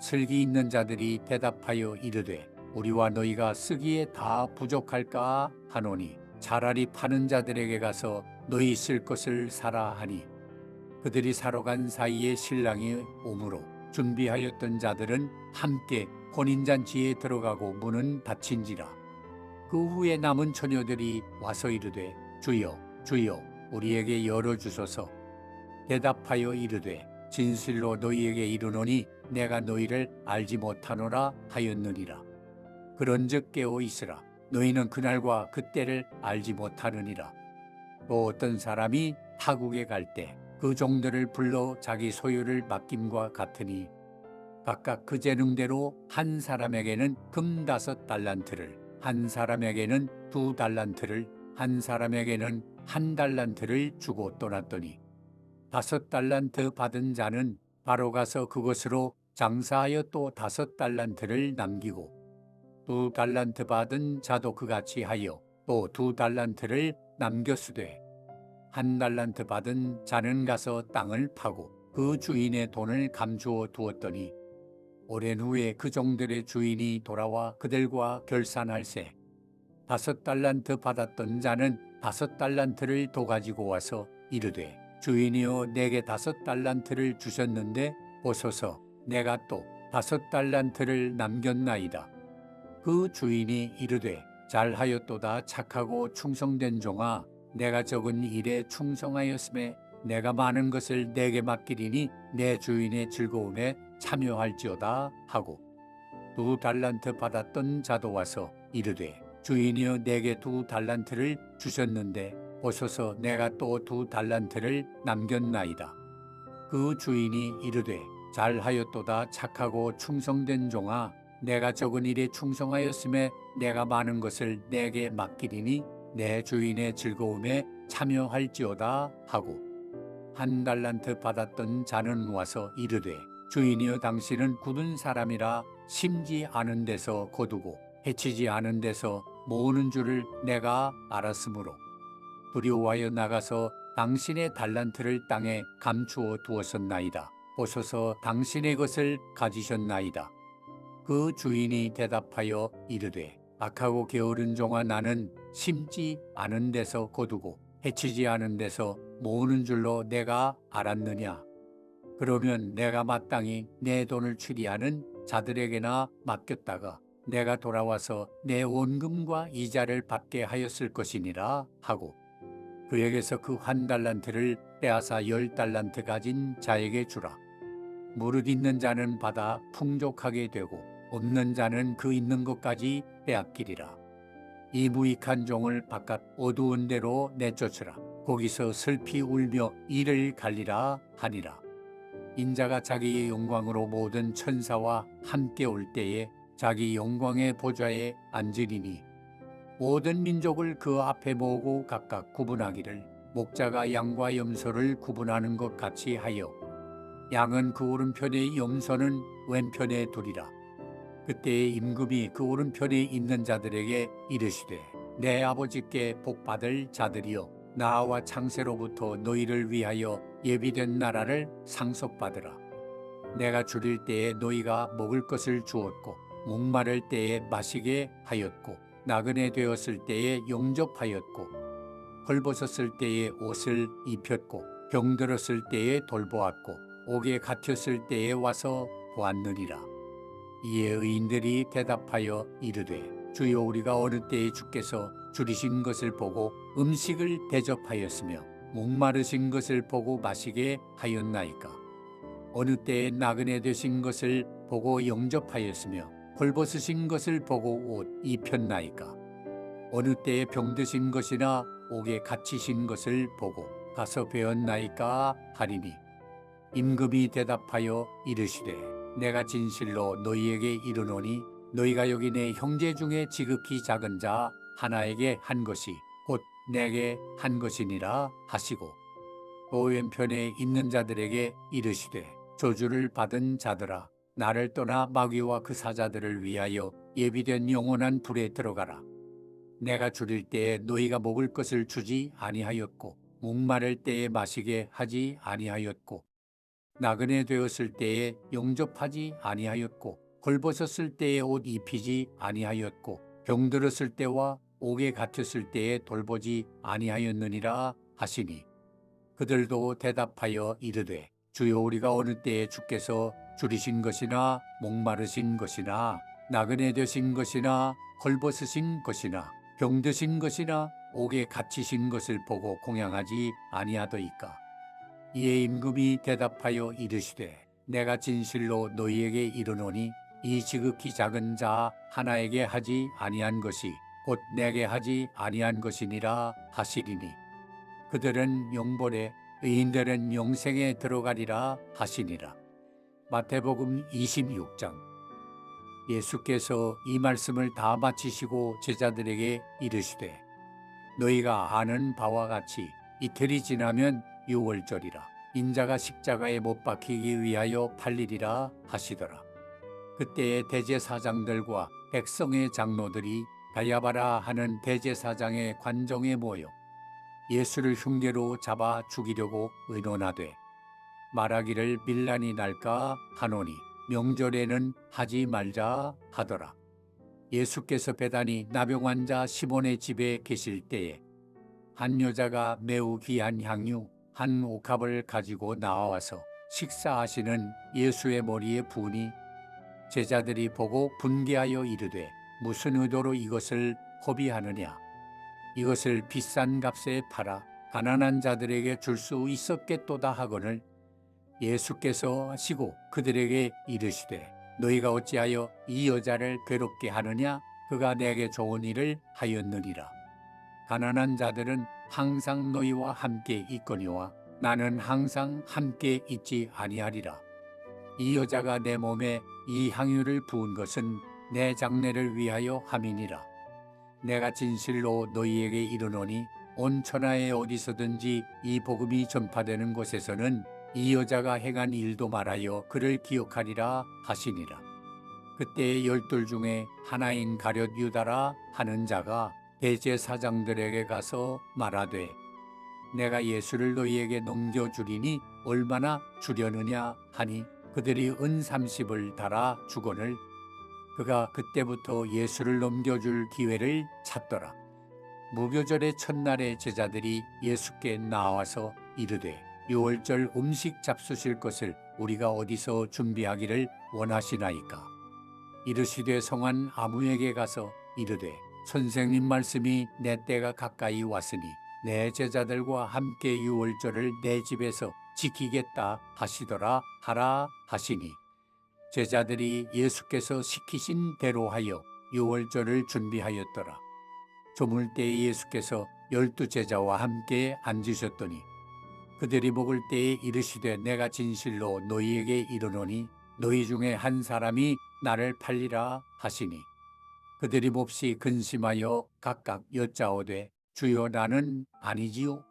슬기 있는 자들이 대답하여 이르되 우리와 너희가 쓰기에 다 부족할까 하노니 차라리 파는 자들에게 가서 너희 쓸 것을 사라 하니 그들이 사러 간 사이에 신랑이 오므로 준비하였던 자들은 함께 혼인잔치에 들어가고 문은 닫힌지라. 그 후에 남은 처녀들이 와서 이르되 주여 주여 우리에게 열어주소서. 대답하여 이르되 진실로 너희에게 이르노니 내가 너희를 알지 못하노라 하였느니라. 그런즉 깨어 있으라. 너희는 그날과 그때를 알지 못하느니라. 또 어떤 사람이 타국에 갈 때 그 종들을 불러 자기 소유를 맡김과 같으니 각각 그 재능대로 한 사람에게는 금 5달란트를, 한 사람에게는 2달란트를, 한 사람에게는 1달란트를 주고 떠났더니 5달란트 받은 자는 바로 가서 그것으로 장사하여 또 5달란트를 남기고 2달란트 받은 자도 그같이 하여 또 2달란트를 남겼으되 1달란트 받은 자는 가서 땅을 파고 그 주인의 돈을 감추어 두었더니 오랜 후에 그 종들의 주인이 돌아와 그들과 결산할세 5달란트 받았던 자는 5달란트를 더 가지고 와서 이르되 주인이여 내게 5달란트를 주셨는데 보소서 내가 또 5달란트를 남겼나이다. 그 주인이 이르되 잘하였도다 착하고 충성된 종아 내가 적은 일에 충성하였음에 내가 많은 것을 내게 맡기리니 내 주인의 즐거움에 참여할지어다 하고 2달란트 받았던 자도 와서 이르되 주인이여 내게 2달란트를 주셨는데 보소서 내가 또 2달란트를 남겼나이다. 그 주인이 이르되 잘하였도다 착하고 충성된 종아 내가 적은 일에 충성하였음에 내가 많은 것을 내게 맡기리니 내 주인의 즐거움에 참여할지어다 하고 1달란트 받았던 자는 와서 이르되 주인이여 당신은 굳은 사람이라 심지 않은 데서 거두고 해치지 않은 데서 모으는 줄을 내가 알았으므로 두려워하여 나가서 당신의 달란트를 땅에 감추어 두었었나이다. 보소서 당신의 것을 가지셨나이다. 그 주인이 대답하여 이르되 악하고 게으른 종아 나는 심지 않은 데서 거두고 해치지 않은 데서 모으는 줄로 내가 알았느냐. 그러면 내가 마땅히 내 돈을 추리하는 자들에게나 맡겼다가 내가 돌아와서 내 원금과 이자를 받게 하였을 것이니라 하고 그에게서 그 1달란트를 빼앗아 10달란트 가진 자에게 주라. 무릇 있는 자는 받아 풍족하게 되고 없는 자는 그 있는 것까지 빼앗기리라. 이 무익한 종을 바깥 어두운 데로 내쫓으라. 거기서 슬피 울며 이를 갈리라 하니라. 인자가 자기의 영광으로 모든 천사와 함께 올 때에 자기 영광의 보좌에 앉으리니 모든 민족을 그 앞에 모으고 각각 구분하기를 목자가 양과 염소를 구분하는 것 같이 하여 양은 그 오른편에 염소는 왼편에 두리라. 그때에 임금이 그 오른편에 있는 자들에게 이르시되 내 아버지께 복받을 자들이여 나와 창세로부터 너희를 위하여 예비된 나라를 상속받으라. 내가 줄일 때에 너희가 먹을 것을 주었고 목마를 때에 마시게 하였고 나그네 되었을 때에 영접하였고 헐벗었을 때에 옷을 입혔고 병들었을 때에 돌보았고 옥에 갇혔을 때에 와서 보았느니라. 이에 의인들이 대답하여 이르되 주여 우리가 어느 때에 주께서 줄이신 것을 보고 음식을 대접하였으며 목마르신 것을 보고 마시게 하였나이까. 어느 때에 나그네 되신 것을 보고 영접하였으며 헐벗으신 것을 보고 옷 입혔나이까. 어느 때에 병드신 것이나 옥에 갇히신 것을 보고 가서 배웠나이까 하리니 임금이 대답하여 이르시되 내가 진실로 너희에게 이르노니 너희가 여기 내 형제 중에 지극히 작은 자 하나에게 한 것이 곧 내게 한 것이니라 하시고 또 왼편에 있는 자들에게 이르시되 저주를 받은 자들아 나를 떠나 마귀와 그 사자들을 위하여 예비된 영원한 불에 들어가라. 내가 줄일 때에 너희가 먹을 것을 주지 아니하였고 목마를 때에 마시게 하지 아니하였고 나그네 되었을 때에 영접하지 아니하였고 헐벗었을 때에 옷 입히지 아니하였고 병들었을 때와 옥에 갇혔을 때에 돌보지 아니하였느니라 하시니 그들도 대답하여 이르되 주여 우리가 어느 때에 주께서 줄이신 것이나 목마르신 것이나 나그네 되신 것이나 헐벗으신 것이나 병드신 것이나 옥에 갇히신 것을 보고 공양하지 아니하더이까. 이에 임금이 대답하여 이르시되 내가 진실로 너희에게 이르노니 이 지극히 작은 자 하나에게 하지 아니한 것이 곧 내게 하지 아니한 것이니라 하시리니 그들은 영벌에 의인들은 영생에 들어가리라 하시니라. 마태복음 26장. 예수께서 이 말씀을 다 마치시고 제자들에게 이르시되 너희가 아는 바와 같이 이틀이 지나면 유월절이라 인자가 십자가에 못 박히기 위하여 팔리리라 하시더라. 그때에 대제사장들과 백성의 장로들이 가야바라 하는 대제사장의 관정에 모여 예수를 흉계로 잡아 죽이려고 의논하되 말하기를 밀란이 날까 하노니 명절에는 하지 말자 하더라. 예수께서 베다니 나병 환자 시몬의 집에 계실 때에 한 여자가 매우 귀한 향유 한 옥합을 가지고 나와서 식사하시는 예수의 머리에 부으니 제자들이 보고 분개하여 이르되 무슨 의도로 이것을 허비하느냐. 이것을 비싼 값에 팔아 가난한 자들에게 줄 수 있었겠도다 하거늘 예수께서 하시고 그들에게 이르시되 너희가 어찌하여 이 여자를 괴롭게 하느냐. 그가 내게 좋은 일을 하였느니라. 가난한 자들은 항상 너희와 함께 있거니와 나는 항상 함께 있지 아니하리라. 이 여자가 내 몸에 이 향유를 부은 것은 내 장례를 위하여 함이니라. 내가 진실로 너희에게 이르노니 온 천하에 어디서든지 이 복음이 전파되는 곳에서는 이 여자가 행한 일도 말하여 그를 기억하리라 하시니라. 그때 열둘 중에 하나인 가룟 유다라 하는 자가 대제사장들에게 가서 말하되 내가 예수를 너희에게 넘겨주리니 얼마나 주려느냐 하니 그들이 은 30을 달아 주거늘 그가 그때부터 예수를 넘겨줄 기회를 찾더라. 무교절의 첫날에 제자들이 예수께 나와서 이르되 유월절 음식 잡수실 것을 우리가 어디서 준비하기를 원하시나이까. 이르시되 성한 아무에게 가서 이르되 선생님 말씀이 내 때가 가까이 왔으니 내 제자들과 함께 유월절을 내 집에서 지키겠다 하시더라 하라 하시니 제자들이 예수께서 시키신 대로 하여 유월절을 준비하였더라. 저물 때에 예수께서 12 제자와 함께 앉으셨더니 그들이 먹을 때에 이르시되 내가 진실로 너희에게 이르노니 너희 중에 한 사람이 나를 팔리라 하시니 그들이 몹시 근심하여 각각 여짜오되 주여 나는 아니지요.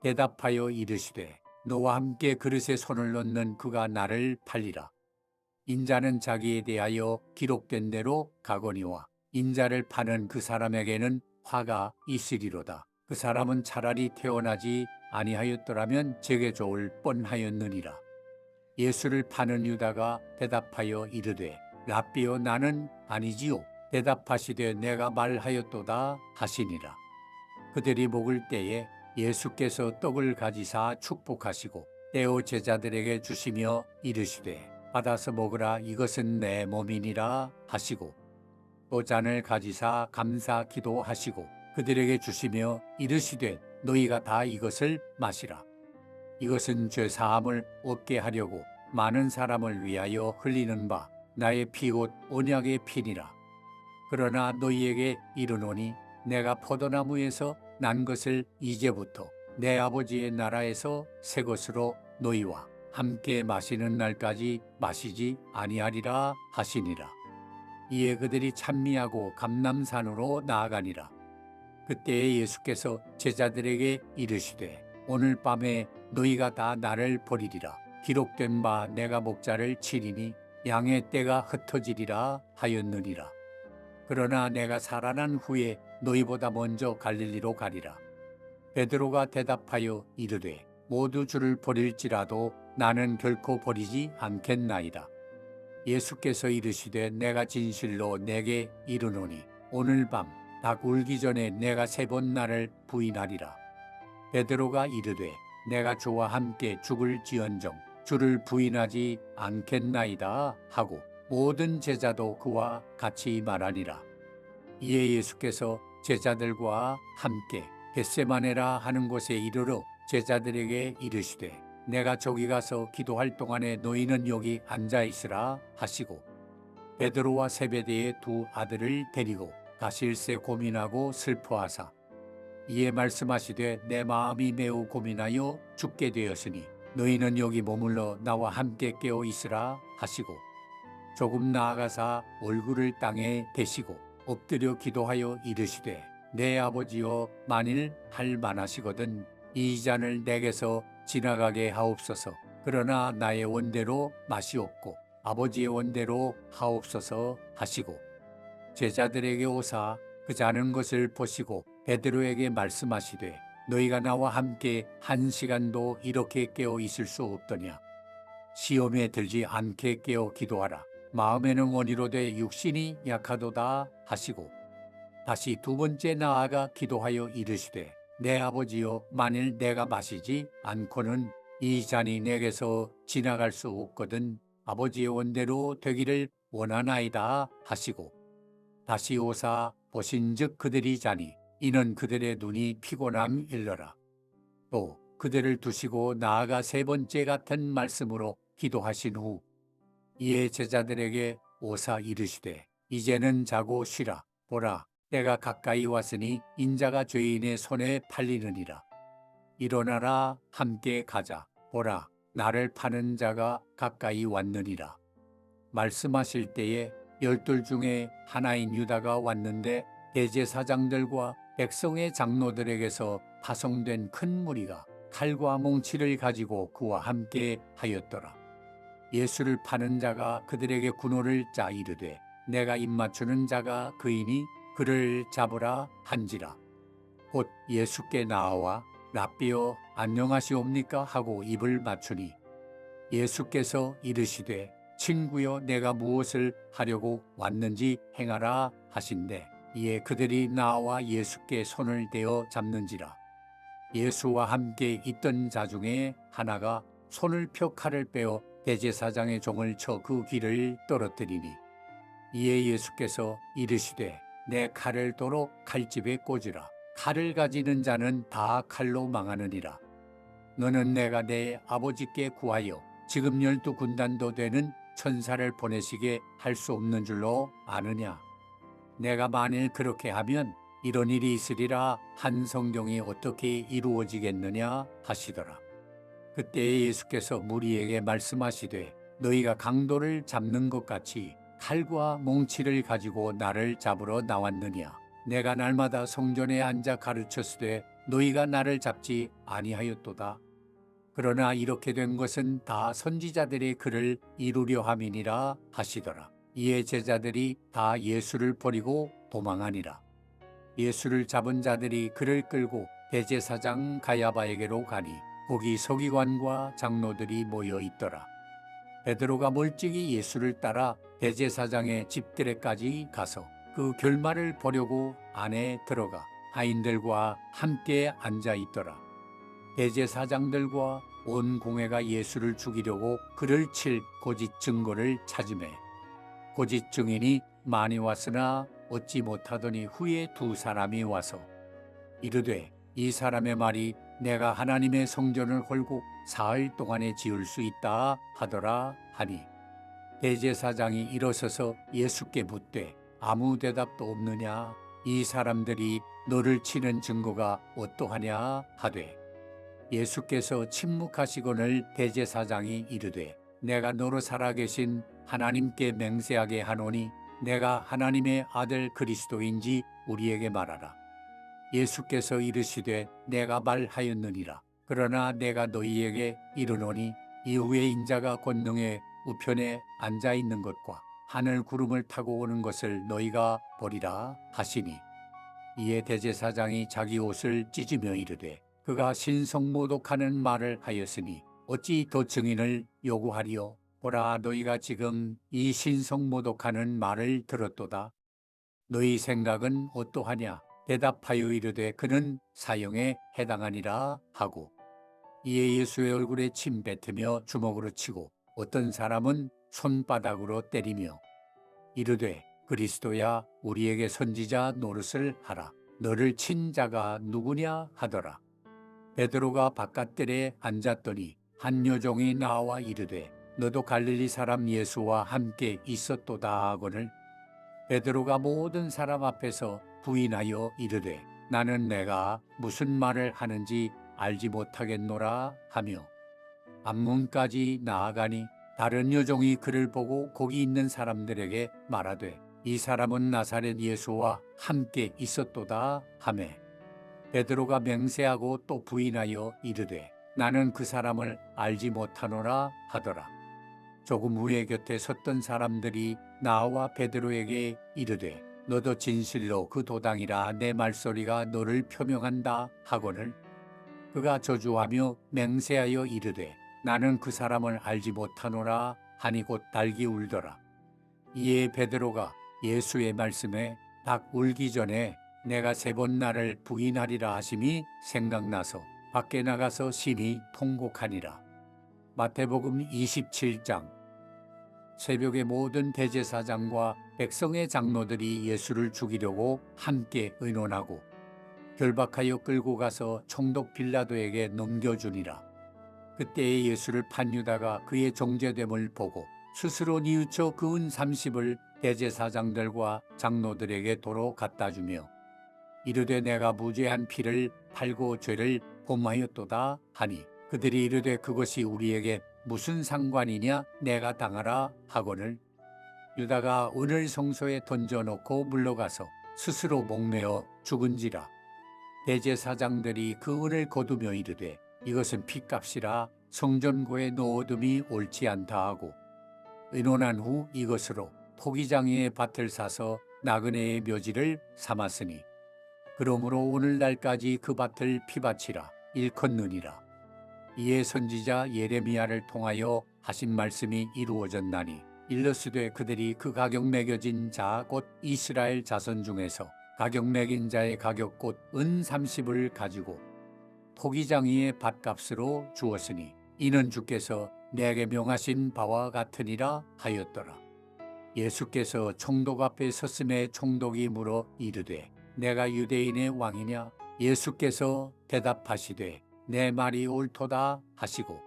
대답하여 이르시되 너와 함께 그릇에 손을 넣는 그가 나를 팔리라. 인자는 자기에 대하여 기록된 대로 가거니와 인자를 파는 그 사람에게는 화가 있으리로다. 그 사람은 차라리 태어나지 아니하였더라면 제게 좋을 뻔하였느니라. 예수를 파는 유다가 대답하여 이르되 랍비여 나는 아니지요. 대답하시되 내가 말하였도다 하시니라. 그들이 먹을 때에 예수께서 떡을 가지사 축복하시고 떼어 제자들에게 주시며 이르시되 받아서 먹으라 이것은 내 몸이니라 하시고 또 잔을 가지사 감사 기도하시고 그들에게 주시며 이르시되 너희가 다 이것을 마시라. 이것은 죄 사함을 얻게 하려고 많은 사람을 위하여 흘리는 바 나의 피 곧 언약의 피니라. 그러나 너희에게 이르노니 내가 포도나무에서 난 것을 이제부터 내 아버지의 나라에서 새 것으로 너희와 함께 마시는 날까지 마시지 아니하리라 하시니라. 이에 그들이 찬미하고 감람산으로 나아가니라. 그때에 예수께서 제자들에게 이르시되 오늘 밤에 너희가 다 나를 버리리라. 기록된 바 내가 목자를 치리니 양의 떼가 흩어지리라 하였느니라. 그러나 내가 살아난 후에 너희보다 먼저 갈릴리로 가리라. 베드로가 대답하여 이르되 모두 주를 버릴지라도 나는 결코 버리지 않겠나이다. 예수께서 이르시되 내가 진실로 내게 이르노니 오늘 밤 닭 울기 전에 내가 3번 나를 부인하리라. 베드로가 이르되 내가 주와 함께 죽을지언정 주를 부인하지 않겠나이다 하고 모든 제자도 그와 같이 말하니라. 이에 예수께서 제자들과 함께 겟세마네라 하는 곳에 이르러 제자들에게 이르시되 내가 저기 가서 기도할 동안에 너희는 여기 앉아 있으라 하시고 베드로와 세베대의 두 아들을 데리고 가실새 고민하고 슬퍼하사 이에 말씀하시되 내 마음이 매우 고민하여 죽게 되었으니 너희는 여기 머물러 나와 함께 깨어 있으라 하시고 조금 나아가사 얼굴을 땅에 대시고 엎드려 기도하여 이르시되 내 아버지여 만일 할 만하시거든 이 잔을 내게서 지나가게 하옵소서. 그러나 나의 원대로 마시옵고 아버지의 원대로 하옵소서 하시고 제자들에게 오사 그 자는 것을 보시고 베드로에게 말씀하시되 너희가 나와 함께 한 시간도 이렇게 깨어 있을 수 없더냐. 시험에 들지 않게 깨어 기도하라. 마음에는 원이로되 육신이 약하도다 하시고 다시 두 번째 나아가 기도하여 이르시되 내 아버지여 만일 내가 마시지 않고는 이 잔이 내게서 지나갈 수 없거든 아버지의 원대로 되기를 원하나이다 하시고 다시 오사 보신즉 그들이 자니 이는 그들의 눈이 피곤함 일러라. 또 그들을 두시고 나아가 세 번째 같은 말씀으로 기도하신 후 이에 제자들에게 오사 이르시되 이제는 자고 쉬라. 보라 때가 가까이 왔으니 인자가 죄인의 손에 팔리느니라. 일어나라 함께 가자. 보라 나를 파는 자가 가까이 왔느니라. 말씀하실 때에 12 중에 하나인 유다가 왔는데 대제사장들과 백성의 장로들에게서 파송된 큰 무리가 칼과 몽치를 가지고 그와 함께 하였더라. 예수를 파는 자가 그들에게 군호를 짜 이르되 내가 입맞추는 자가 그이니 그를 잡으라 한지라. 곧 예수께 나와 랍비여 안녕하시옵니까 하고 입을 맞추니 예수께서 이르시되 친구여 내가 무엇을 하려고 왔는지 행하라 하신대 이에 그들이 나와 예수께 손을 대어 잡는지라. 예수와 함께 있던 자 중에 하나가 손을 펴 칼을 빼어 대제사장의 종을 쳐 그 귀를 떨어뜨리니 이에 예수께서 이르시되 내 칼을 도로 칼집에 꽂으라. 칼을 가지는 자는 다 칼로 망하느니라. 너는 내가 내 아버지께 구하여 지금 12 군단도 되는 천사를 보내시게 할 수 없는 줄로 아느냐. 내가 만일 그렇게 하면 이런 일이 있으리라 한 성경이 어떻게 이루어지겠느냐 하시더라. 그때 예수께서 무리에게 말씀하시되 너희가 강도를 잡는 것 같이 칼과 몽치를 가지고 나를 잡으러 나왔느냐. 내가 날마다 성전에 앉아 가르쳤으되 너희가 나를 잡지 아니하였도다. 그러나 이렇게 된 것은 다 선지자들의 글을 이루려 함이니라 하시더라. 이에 제자들이 다 예수를 버리고 도망하니라. 예수를 잡은 자들이 그를 끌고 대제사장 가야바에게로 가니 거기 서기관과 장로들이 모여 있더라. 베드로가 멀찍이 예수를 따라 대제사장의 집들에까지 가서 그 결말을 보려고 안에 들어가 하인들과 함께 앉아 있더라. 대제사장들과 온 공회가 예수를 죽이려고 그를 칠 고짓 증거를 찾으매 고짓 증인이 많이 왔으나 얻지 못하더니 후에 두 사람이 와서 이르되 이 사람의 말이 내가 하나님의 성전을 헐고 사흘 동안에 지을 수 있다 하더라 하니 대제사장이 일어서서 예수께 묻되 아무 대답도 없느냐. 이 사람들이 너를 치는 증거가 어떠하냐 하되 예수께서 침묵하시거늘 대제사장이 이르되 내가 너로 살아계신 하나님께 맹세하게 하노니 내가 하나님의 아들 그리스도인지 우리에게 말하라. 예수께서 이르시되 내가 말하였느니라. 그러나 내가 너희에게 이르노니 이후에 인자가 권능의 우편에 앉아 있는 것과 하늘 구름을 타고 오는 것을 너희가 보리라 하시니 이에 대제사장이 자기 옷을 찢으며 이르되 그가 신성모독하는 말을 하였으니 어찌 더 증인을 요구하리요. 보라 너희가 지금 이 신성모독하는 말을 들었도다. 너희 생각은 어떠하냐. 대답하여 이르되 그는 사형에 해당하니라 하고 이에 예수의 얼굴에 침 뱉으며 주먹으로 치고 어떤 사람은 손바닥으로 때리며 이르되 그리스도야 우리에게 선지자 노릇을 하라. 너를 친 자가 누구냐 하더라. 베드로가 바깥들에 앉았더니 한 여종이 나와 이르되 너도 갈릴리 사람 예수와 함께 있었도다 하거늘 베드로가 모든 사람 앞에서 부인하여 이르되 나는 내가 무슨 말을 하는지 알지 못하겠노라 하며 앞문까지 나아가니 다른 여종이 그를 보고 거기 있는 사람들에게 말하되 이 사람은 나사렛 예수와 함께 있었도다 하매 베드로가 맹세하고 또 부인하여 이르되 나는 그 사람을 알지 못하노라 하더라. 조금 후에 곁에 섰던 사람들이 나와 베드로에게 이르되 너도 진실로 그 도당이라 내 말소리가 너를 표명한다 하거늘 그가 저주하며 맹세하여 이르되 나는 그 사람을 알지 못하노라 하니 곧 닭이 울더라. 이에 베드로가 예수의 말씀에 닭 울기 전에 내가 3번 나를 부인하리라 하심이 생각나서 밖에 나가서 심히 통곡하니라. 마태복음 27장. 새벽에 모든 대제사장과 백성의 장로들이 예수를 죽이려고 함께 의논하고 결박하여 끌고 가서 총독 빌라도에게 넘겨주니라. 그때에 예수를 판 유다가 그의 정죄됨을 보고 스스로 뉘우쳐 그 은 30을 대제사장들과 장로들에게 도로 갖다 주며 이르되 내가 무죄한 피를 팔고 죄를 범하였도다 하니 그들이 이르되 그것이 우리에게 무슨 상관이냐 내가 당하라 하거늘 유다가 은을 성소에 던져놓고 물러가서 스스로 목매어 죽은지라. 대제사장들이 그 은을 거두며 이르되 이것은 핏값이라 성전고에 넣어둠이 옳지 않다 하고 의논한 후 이것으로 토기장이의 밭을 사서 나그네의 묘지를 삼았으니 그러므로 오늘날까지 그 밭을 피밭이라 일컫느니라. 이에 선지자 예레미야를 통하여 하신 말씀이 이루어졌나니 일러스되 그들이 그 가격 매겨진 자 곧 이스라엘 자손 중에서 가격 매긴 자의 가격 곧 은 30을 가지고 토기장이의 밭값으로 주었으니 이는 주께서 내게 명하신 바와 같으니라 하였더라. 예수께서 총독 앞에 섰음에 총독이 물어 이르되 내가 유대인의 왕이냐? 예수께서 대답하시되 내 말이 옳도다 하시고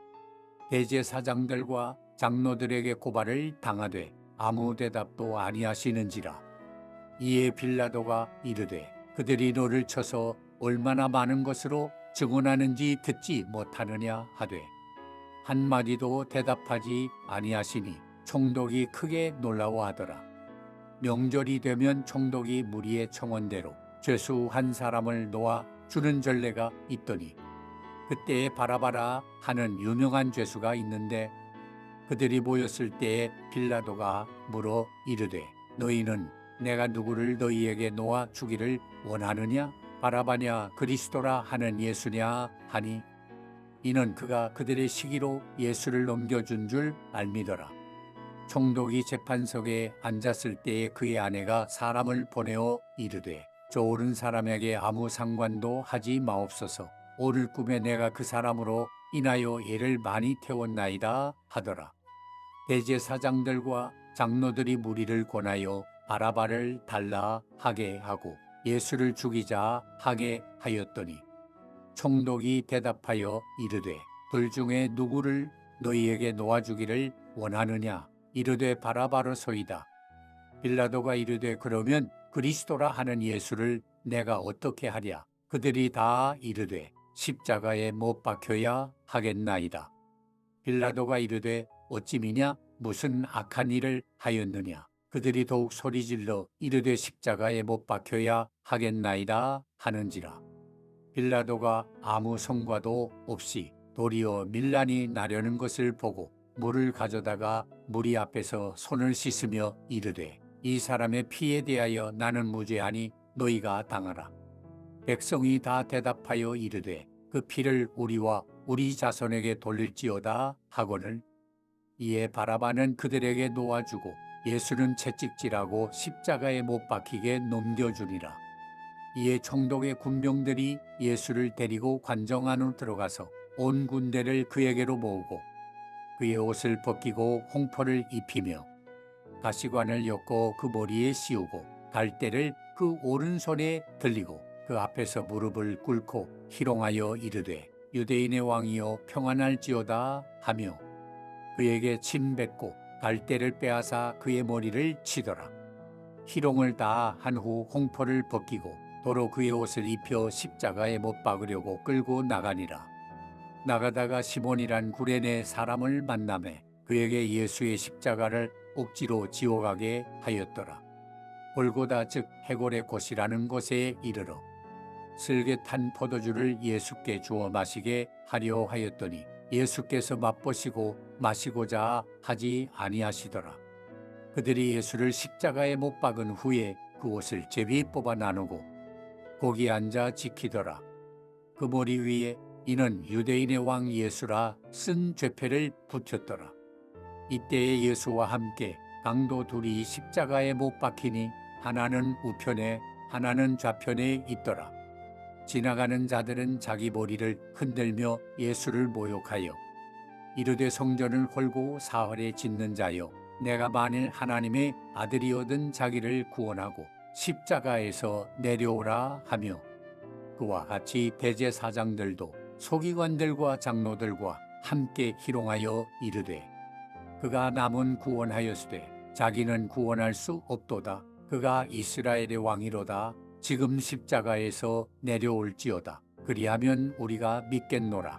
대제사장들과 장로들에게 고발을 당하되 아무 대답도 아니하시는지라. 이에 빌라도가 이르되 그들이 너를 쳐서 얼마나 많은 것으로 증언하는지 듣지 못하느냐 하되 한마디도 대답하지 아니하시니 총독이 크게 놀라워하더라. 명절이 되면 총독이 무리의 청원대로 죄수 한 사람을 놓아 주는 전례가 있더니 그때에 바라바라 하는 유명한 죄수가 있는데 그들이 모였을 때에 빌라도가 물어 이르되 너희는 내가 누구를 너희에게 놓아 주기를 원하느냐? 바라바냐 그리스도라 하는 예수냐 하니 이는 그가 그들의 시기로 예수를 넘겨준 줄 알미더라. 총독이 재판석에 앉았을 때에 그의 아내가 사람을 보내어 이르되 저 오른 사람에게 아무 상관도 하지 마옵소서. 오늘 꿈에 내가 그 사람으로 인하여 애를 많이 태웠나이다 하더라. 대제사장들과 장로들이 무리를 권하여 바라바를 달라 하게 하고 예수를 죽이자 하게 하였더니 총독이 대답하여 이르되 둘 중에 누구를 너희에게 놓아주기를 원하느냐? 이르되 바라바로소이다. 빌라도가 이르되 그러면 그리스도라 하는 예수를 내가 어떻게 하랴? 그들이 다 이르되 십자가에 못 박혀야 하겠나이다. 빌라도가 이르되 어찌 미냐? 무슨 악한 일을 하였느냐? 그들이 더욱 소리질러 이르되 십자가에 못 박혀야 하겠나이다 하는지라. 빌라도가 아무 성과도 없이 도리어 밀란이 나려는 것을 보고 물을 가져다가 무리 앞에서 손을 씻으며 이르되 이 사람의 피에 대하여 나는 무죄하니 너희가 당하라. 백성이 다 대답하여 이르되 그 피를 우리와 우리 자손에게 돌릴지어다 하거늘 이에 바라바는 그들에게 놓아주고 예수는 채찍질하고 십자가에 못 박히게 넘겨주니라. 이에 총독의 군병들이 예수를 데리고 관정 안으로 들어가서 온 군대를 그에게로 모으고 그의 옷을 벗기고 홍포를 입히며 가시관을 엮고 그 머리에 씌우고 갈대를 그 오른손에 들리고 그 앞에서 무릎을 꿇고 희롱하여 이르되 유대인의 왕이여 평안할지어다 하며 그에게 침 뱉고 갈대를 빼앗아 그의 머리를 치더라. 희롱을 다 한 후 홍포를 벗기고 도로 그의 옷을 입혀 십자가에 못 박으려고 끌고 나가니라. 나가다가 시몬이란 구레네 사람을 만나매 그에게 예수의 십자가를 억지로 지워가게 하였더라. 골고다 즉 해골의 곳이라는 곳에 이르러 슬게 탄 포도주를 예수께 주어 마시게 하려 하였더니 예수께서 맛보시고 마시고자 하지 아니하시더라. 그들이 예수를 십자가에 못 박은 후에 그 옷을 제비 뽑아 나누고 거기 앉아 지키더라. 그 머리 위에 이는 유대인의 왕 예수라 쓴 죄패를 붙였더라. 이때에 예수와 함께 강도 둘이 십자가에 못 박히니 하나는 우편에 하나는 좌편에 있더라. 지나가는 자들은 자기 머리를 흔들며 예수를 모욕하여 이르되 성전을 홀고 사흘에 짓는 자여 내가 만일 하나님의 아들이거든 자기를 구원하고 십자가에서 내려오라 하며 그와 같이 대제사장들도 서기관들과 장로들과 함께 희롱하여 이르되 그가 남은 구원하였으되 자기는 구원할 수 없도다. 그가 이스라엘의 왕이로다. 지금 십자가에서 내려올지어다. 그리하면 우리가 믿겠노라.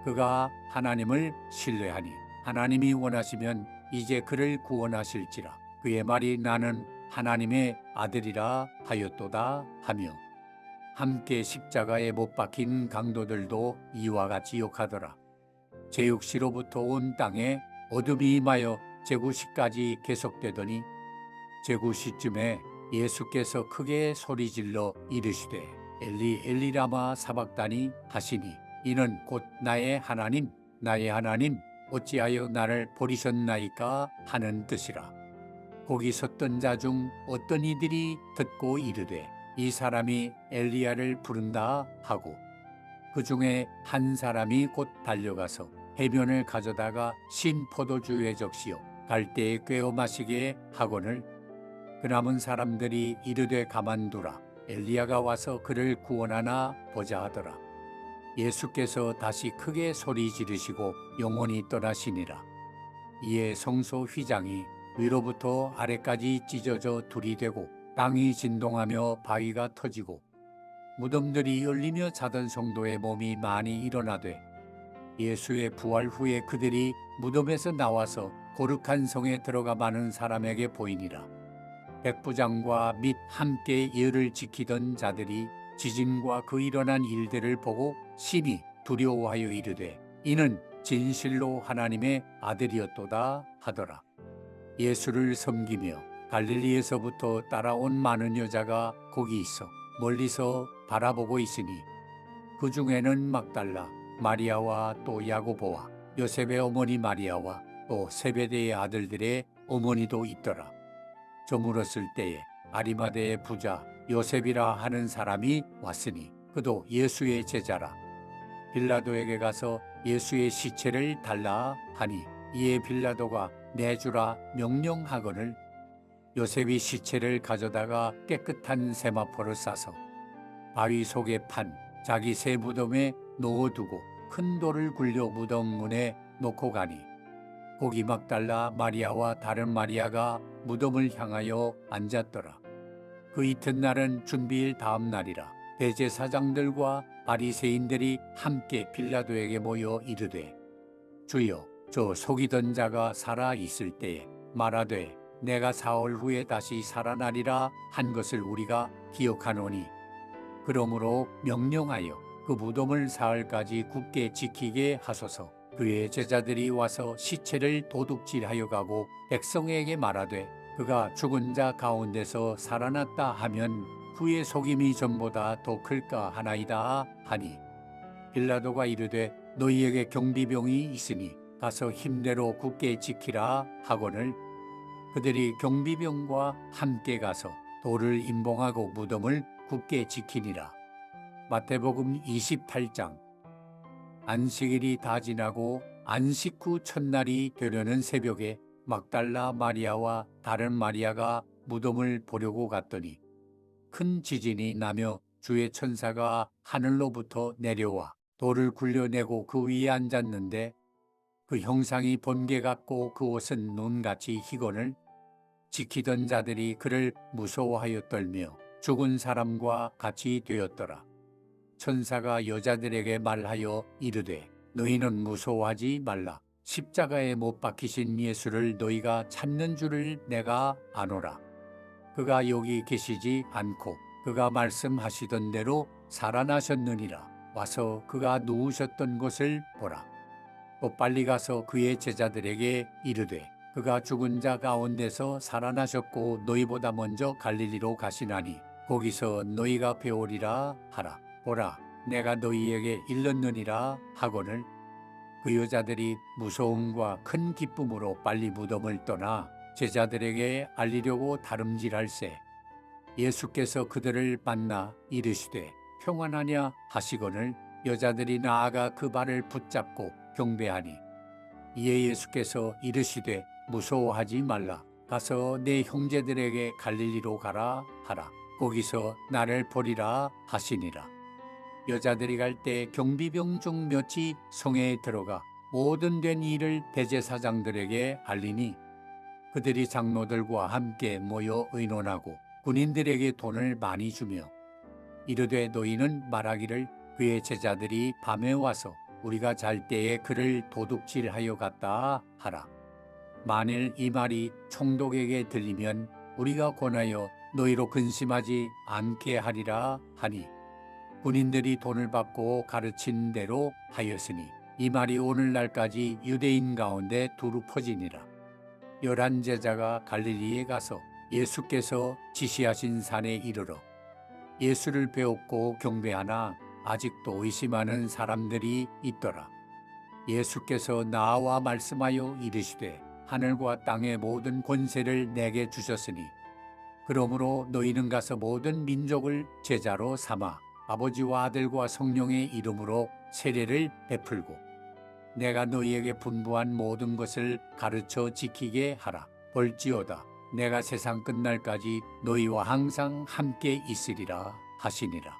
그가 하나님을 신뢰하니 하나님이 원하시면 이제 그를 구원하실지라. 그의 말이 나는 하나님의 아들이라 하였도다 하며 함께 십자가에 못 박힌 강도들도 이와 같이 욕하더라. 제6시로부터 온 땅에 어둠이 임하여 제9시까지 계속되더니 제9시쯤에 예수께서 크게 소리질러 이르시되 엘리 엘리 라마 사박다니 하시니 이는 곧 나의 하나님 어찌하여 나를 버리셨나이까 하는 뜻이라. 거기 섰던 자 중 어떤 이들이 듣고 이르되 이 사람이 엘리야를 부른다 하고 그 중에 한 사람이 곧 달려가서 해변을 가져다가 신 포도주에 적시어 갈대에 꿰어 마시게 하거늘 그 남은 사람들이 이르되 가만두라. 엘리야가 와서 그를 구원하나 보자 하더라. 예수께서 다시 크게 소리 지르시고 영원히 떠나시니라. 이에 성소 휘장이 위로부터 아래까지 찢어져 둘이 되고 땅이 진동하며 바위가 터지고 무덤들이 열리며 자던 성도의 몸이 많이 일어나되 예수의 부활 후에 그들이 무덤에서 나와서 거룩한 성에 들어가 많은 사람에게 보이니라. 백부장과 및 함께 예를 지키던 자들이 지진과 그 일어난 일들을 보고 심히 두려워하여 이르되 이는 진실로 하나님의 아들이었도다 하더라. 예수를 섬기며 갈릴리에서부터 따라온 많은 여자가 거기 있어 멀리서 바라보고 있으니 그 중에는 막달라 마리아와 또 야고보와 요셉의 어머니 마리아와 또 세베대의 아들들의 어머니도 있더라. 저물었을 때에 아리마대의 부자 요셉이라 하는 사람이 왔으니 그도 예수의 제자라. 빌라도에게 가서 예수의 시체를 달라 하니 이에 빌라도가 내주라 명령하거늘 요셉이 시체를 가져다가 깨끗한 세마포를 싸서 바위 속에 판 자기 새 무덤에 놓아두고 큰 돌을 굴려 무덤 문에 놓고 가니 거기 막달라 마리아와 다른 마리아가 무덤을 향하여 앉았더라. 그 이튿날은 준비일 다음 날이라. 대제사장들과 바리새인들이 함께 빌라도에게 모여 이르되 주여 저 속이던 자가 살아 있을 때에 말하되 내가 사흘 후에 다시 살아나리라 한 것을 우리가 기억하노니 그러므로 명령하여 그 무덤을 사흘까지 굳게 지키게 하소서. 그의 제자들이 와서 시체를 도둑질하여 가고 백성에게 말하되 그가 죽은 자 가운데서 살아났다 하면 그의 속임이 전보다 더 클까 하나이다 하니 빌라도가 이르되 너희에게 경비병이 있으니 가서 힘대로 굳게 지키라 하거늘 그들이 경비병과 함께 가서 돌을 임봉하고 무덤을 굳게 지키니라. 마태복음 28장. 안식일이 다 지나고 안식 후 첫날이 되려는 새벽에 막달라 마리아와 다른 마리아가 무덤을 보려고 갔더니 큰 지진이 나며 주의 천사가 하늘로부터 내려와 돌을 굴려내고 그 위에 앉았는데 그 형상이 번개 같고 그 옷은 눈같이 희건을 지키던 자들이 그를 무서워하여 떨며 죽은 사람과 같이 되었더라. 천사가 여자들에게 말하여 이르되 너희는 무서워하지 말라. 십자가에 못 박히신 예수를 너희가 찾는 줄을 내가 아노라. 그가 여기 계시지 않고 그가 말씀하시던 대로 살아나셨느니라. 와서 그가 누우셨던 곳을 보라. 또 빨리 가서 그의 제자들에게 이르되 그가 죽은 자 가운데서 살아나셨고 너희보다 먼저 갈릴리로 가시나니 거기서 너희가 배우리라 하라. 보라, 내가 너희에게 일렀느니라 하거늘 그 여자들이 무서움과 큰 기쁨으로 빨리 무덤을 떠나 제자들에게 알리려고 다름질할세. 예수께서 그들을 만나 이르시되 평안하냐 하시거늘 여자들이 나아가 그 발을 붙잡고 경배하니 이에 예수께서 이르시되 무서워하지 말라. 가서 내 형제들에게 갈릴리로 가라 하라. 거기서 나를 보리라 하시니라. 여자들이 갈 때 경비병 중 몇이 성에 들어가 모든 된 일을 대제사장들에게 알리니 그들이 장로들과 함께 모여 의논하고 군인들에게 돈을 많이 주며 이르되 너희는 말하기를 그의 제자들이 밤에 와서 우리가 잘 때에 그를 도둑질하여 갔다 하라. 만일 이 말이 총독에게 들리면 우리가 권하여 너희로 근심하지 않게 하리라 하니 군인들이 돈을 받고 가르친 대로 하였으니 이 말이 오늘날까지 유대인 가운데 두루 퍼지니라. 11 제자가 갈릴리에 가서 예수께서 지시하신 산에 이르러 예수를 배웠고 경배하나 아직도 의심하는 사람들이 있더라. 예수께서 나와 말씀하여 이르시되 하늘과 땅의 모든 권세를 내게 주셨으니 그러므로 너희는 가서 모든 민족을 제자로 삼아 아버지와 아들과 성령의 이름으로 세례를 베풀고 내가 너희에게 분부한 모든 것을 가르쳐 지키게 하라. 볼지어다 내가 세상 끝날까지 너희와 항상 함께 있으리라 하시니라.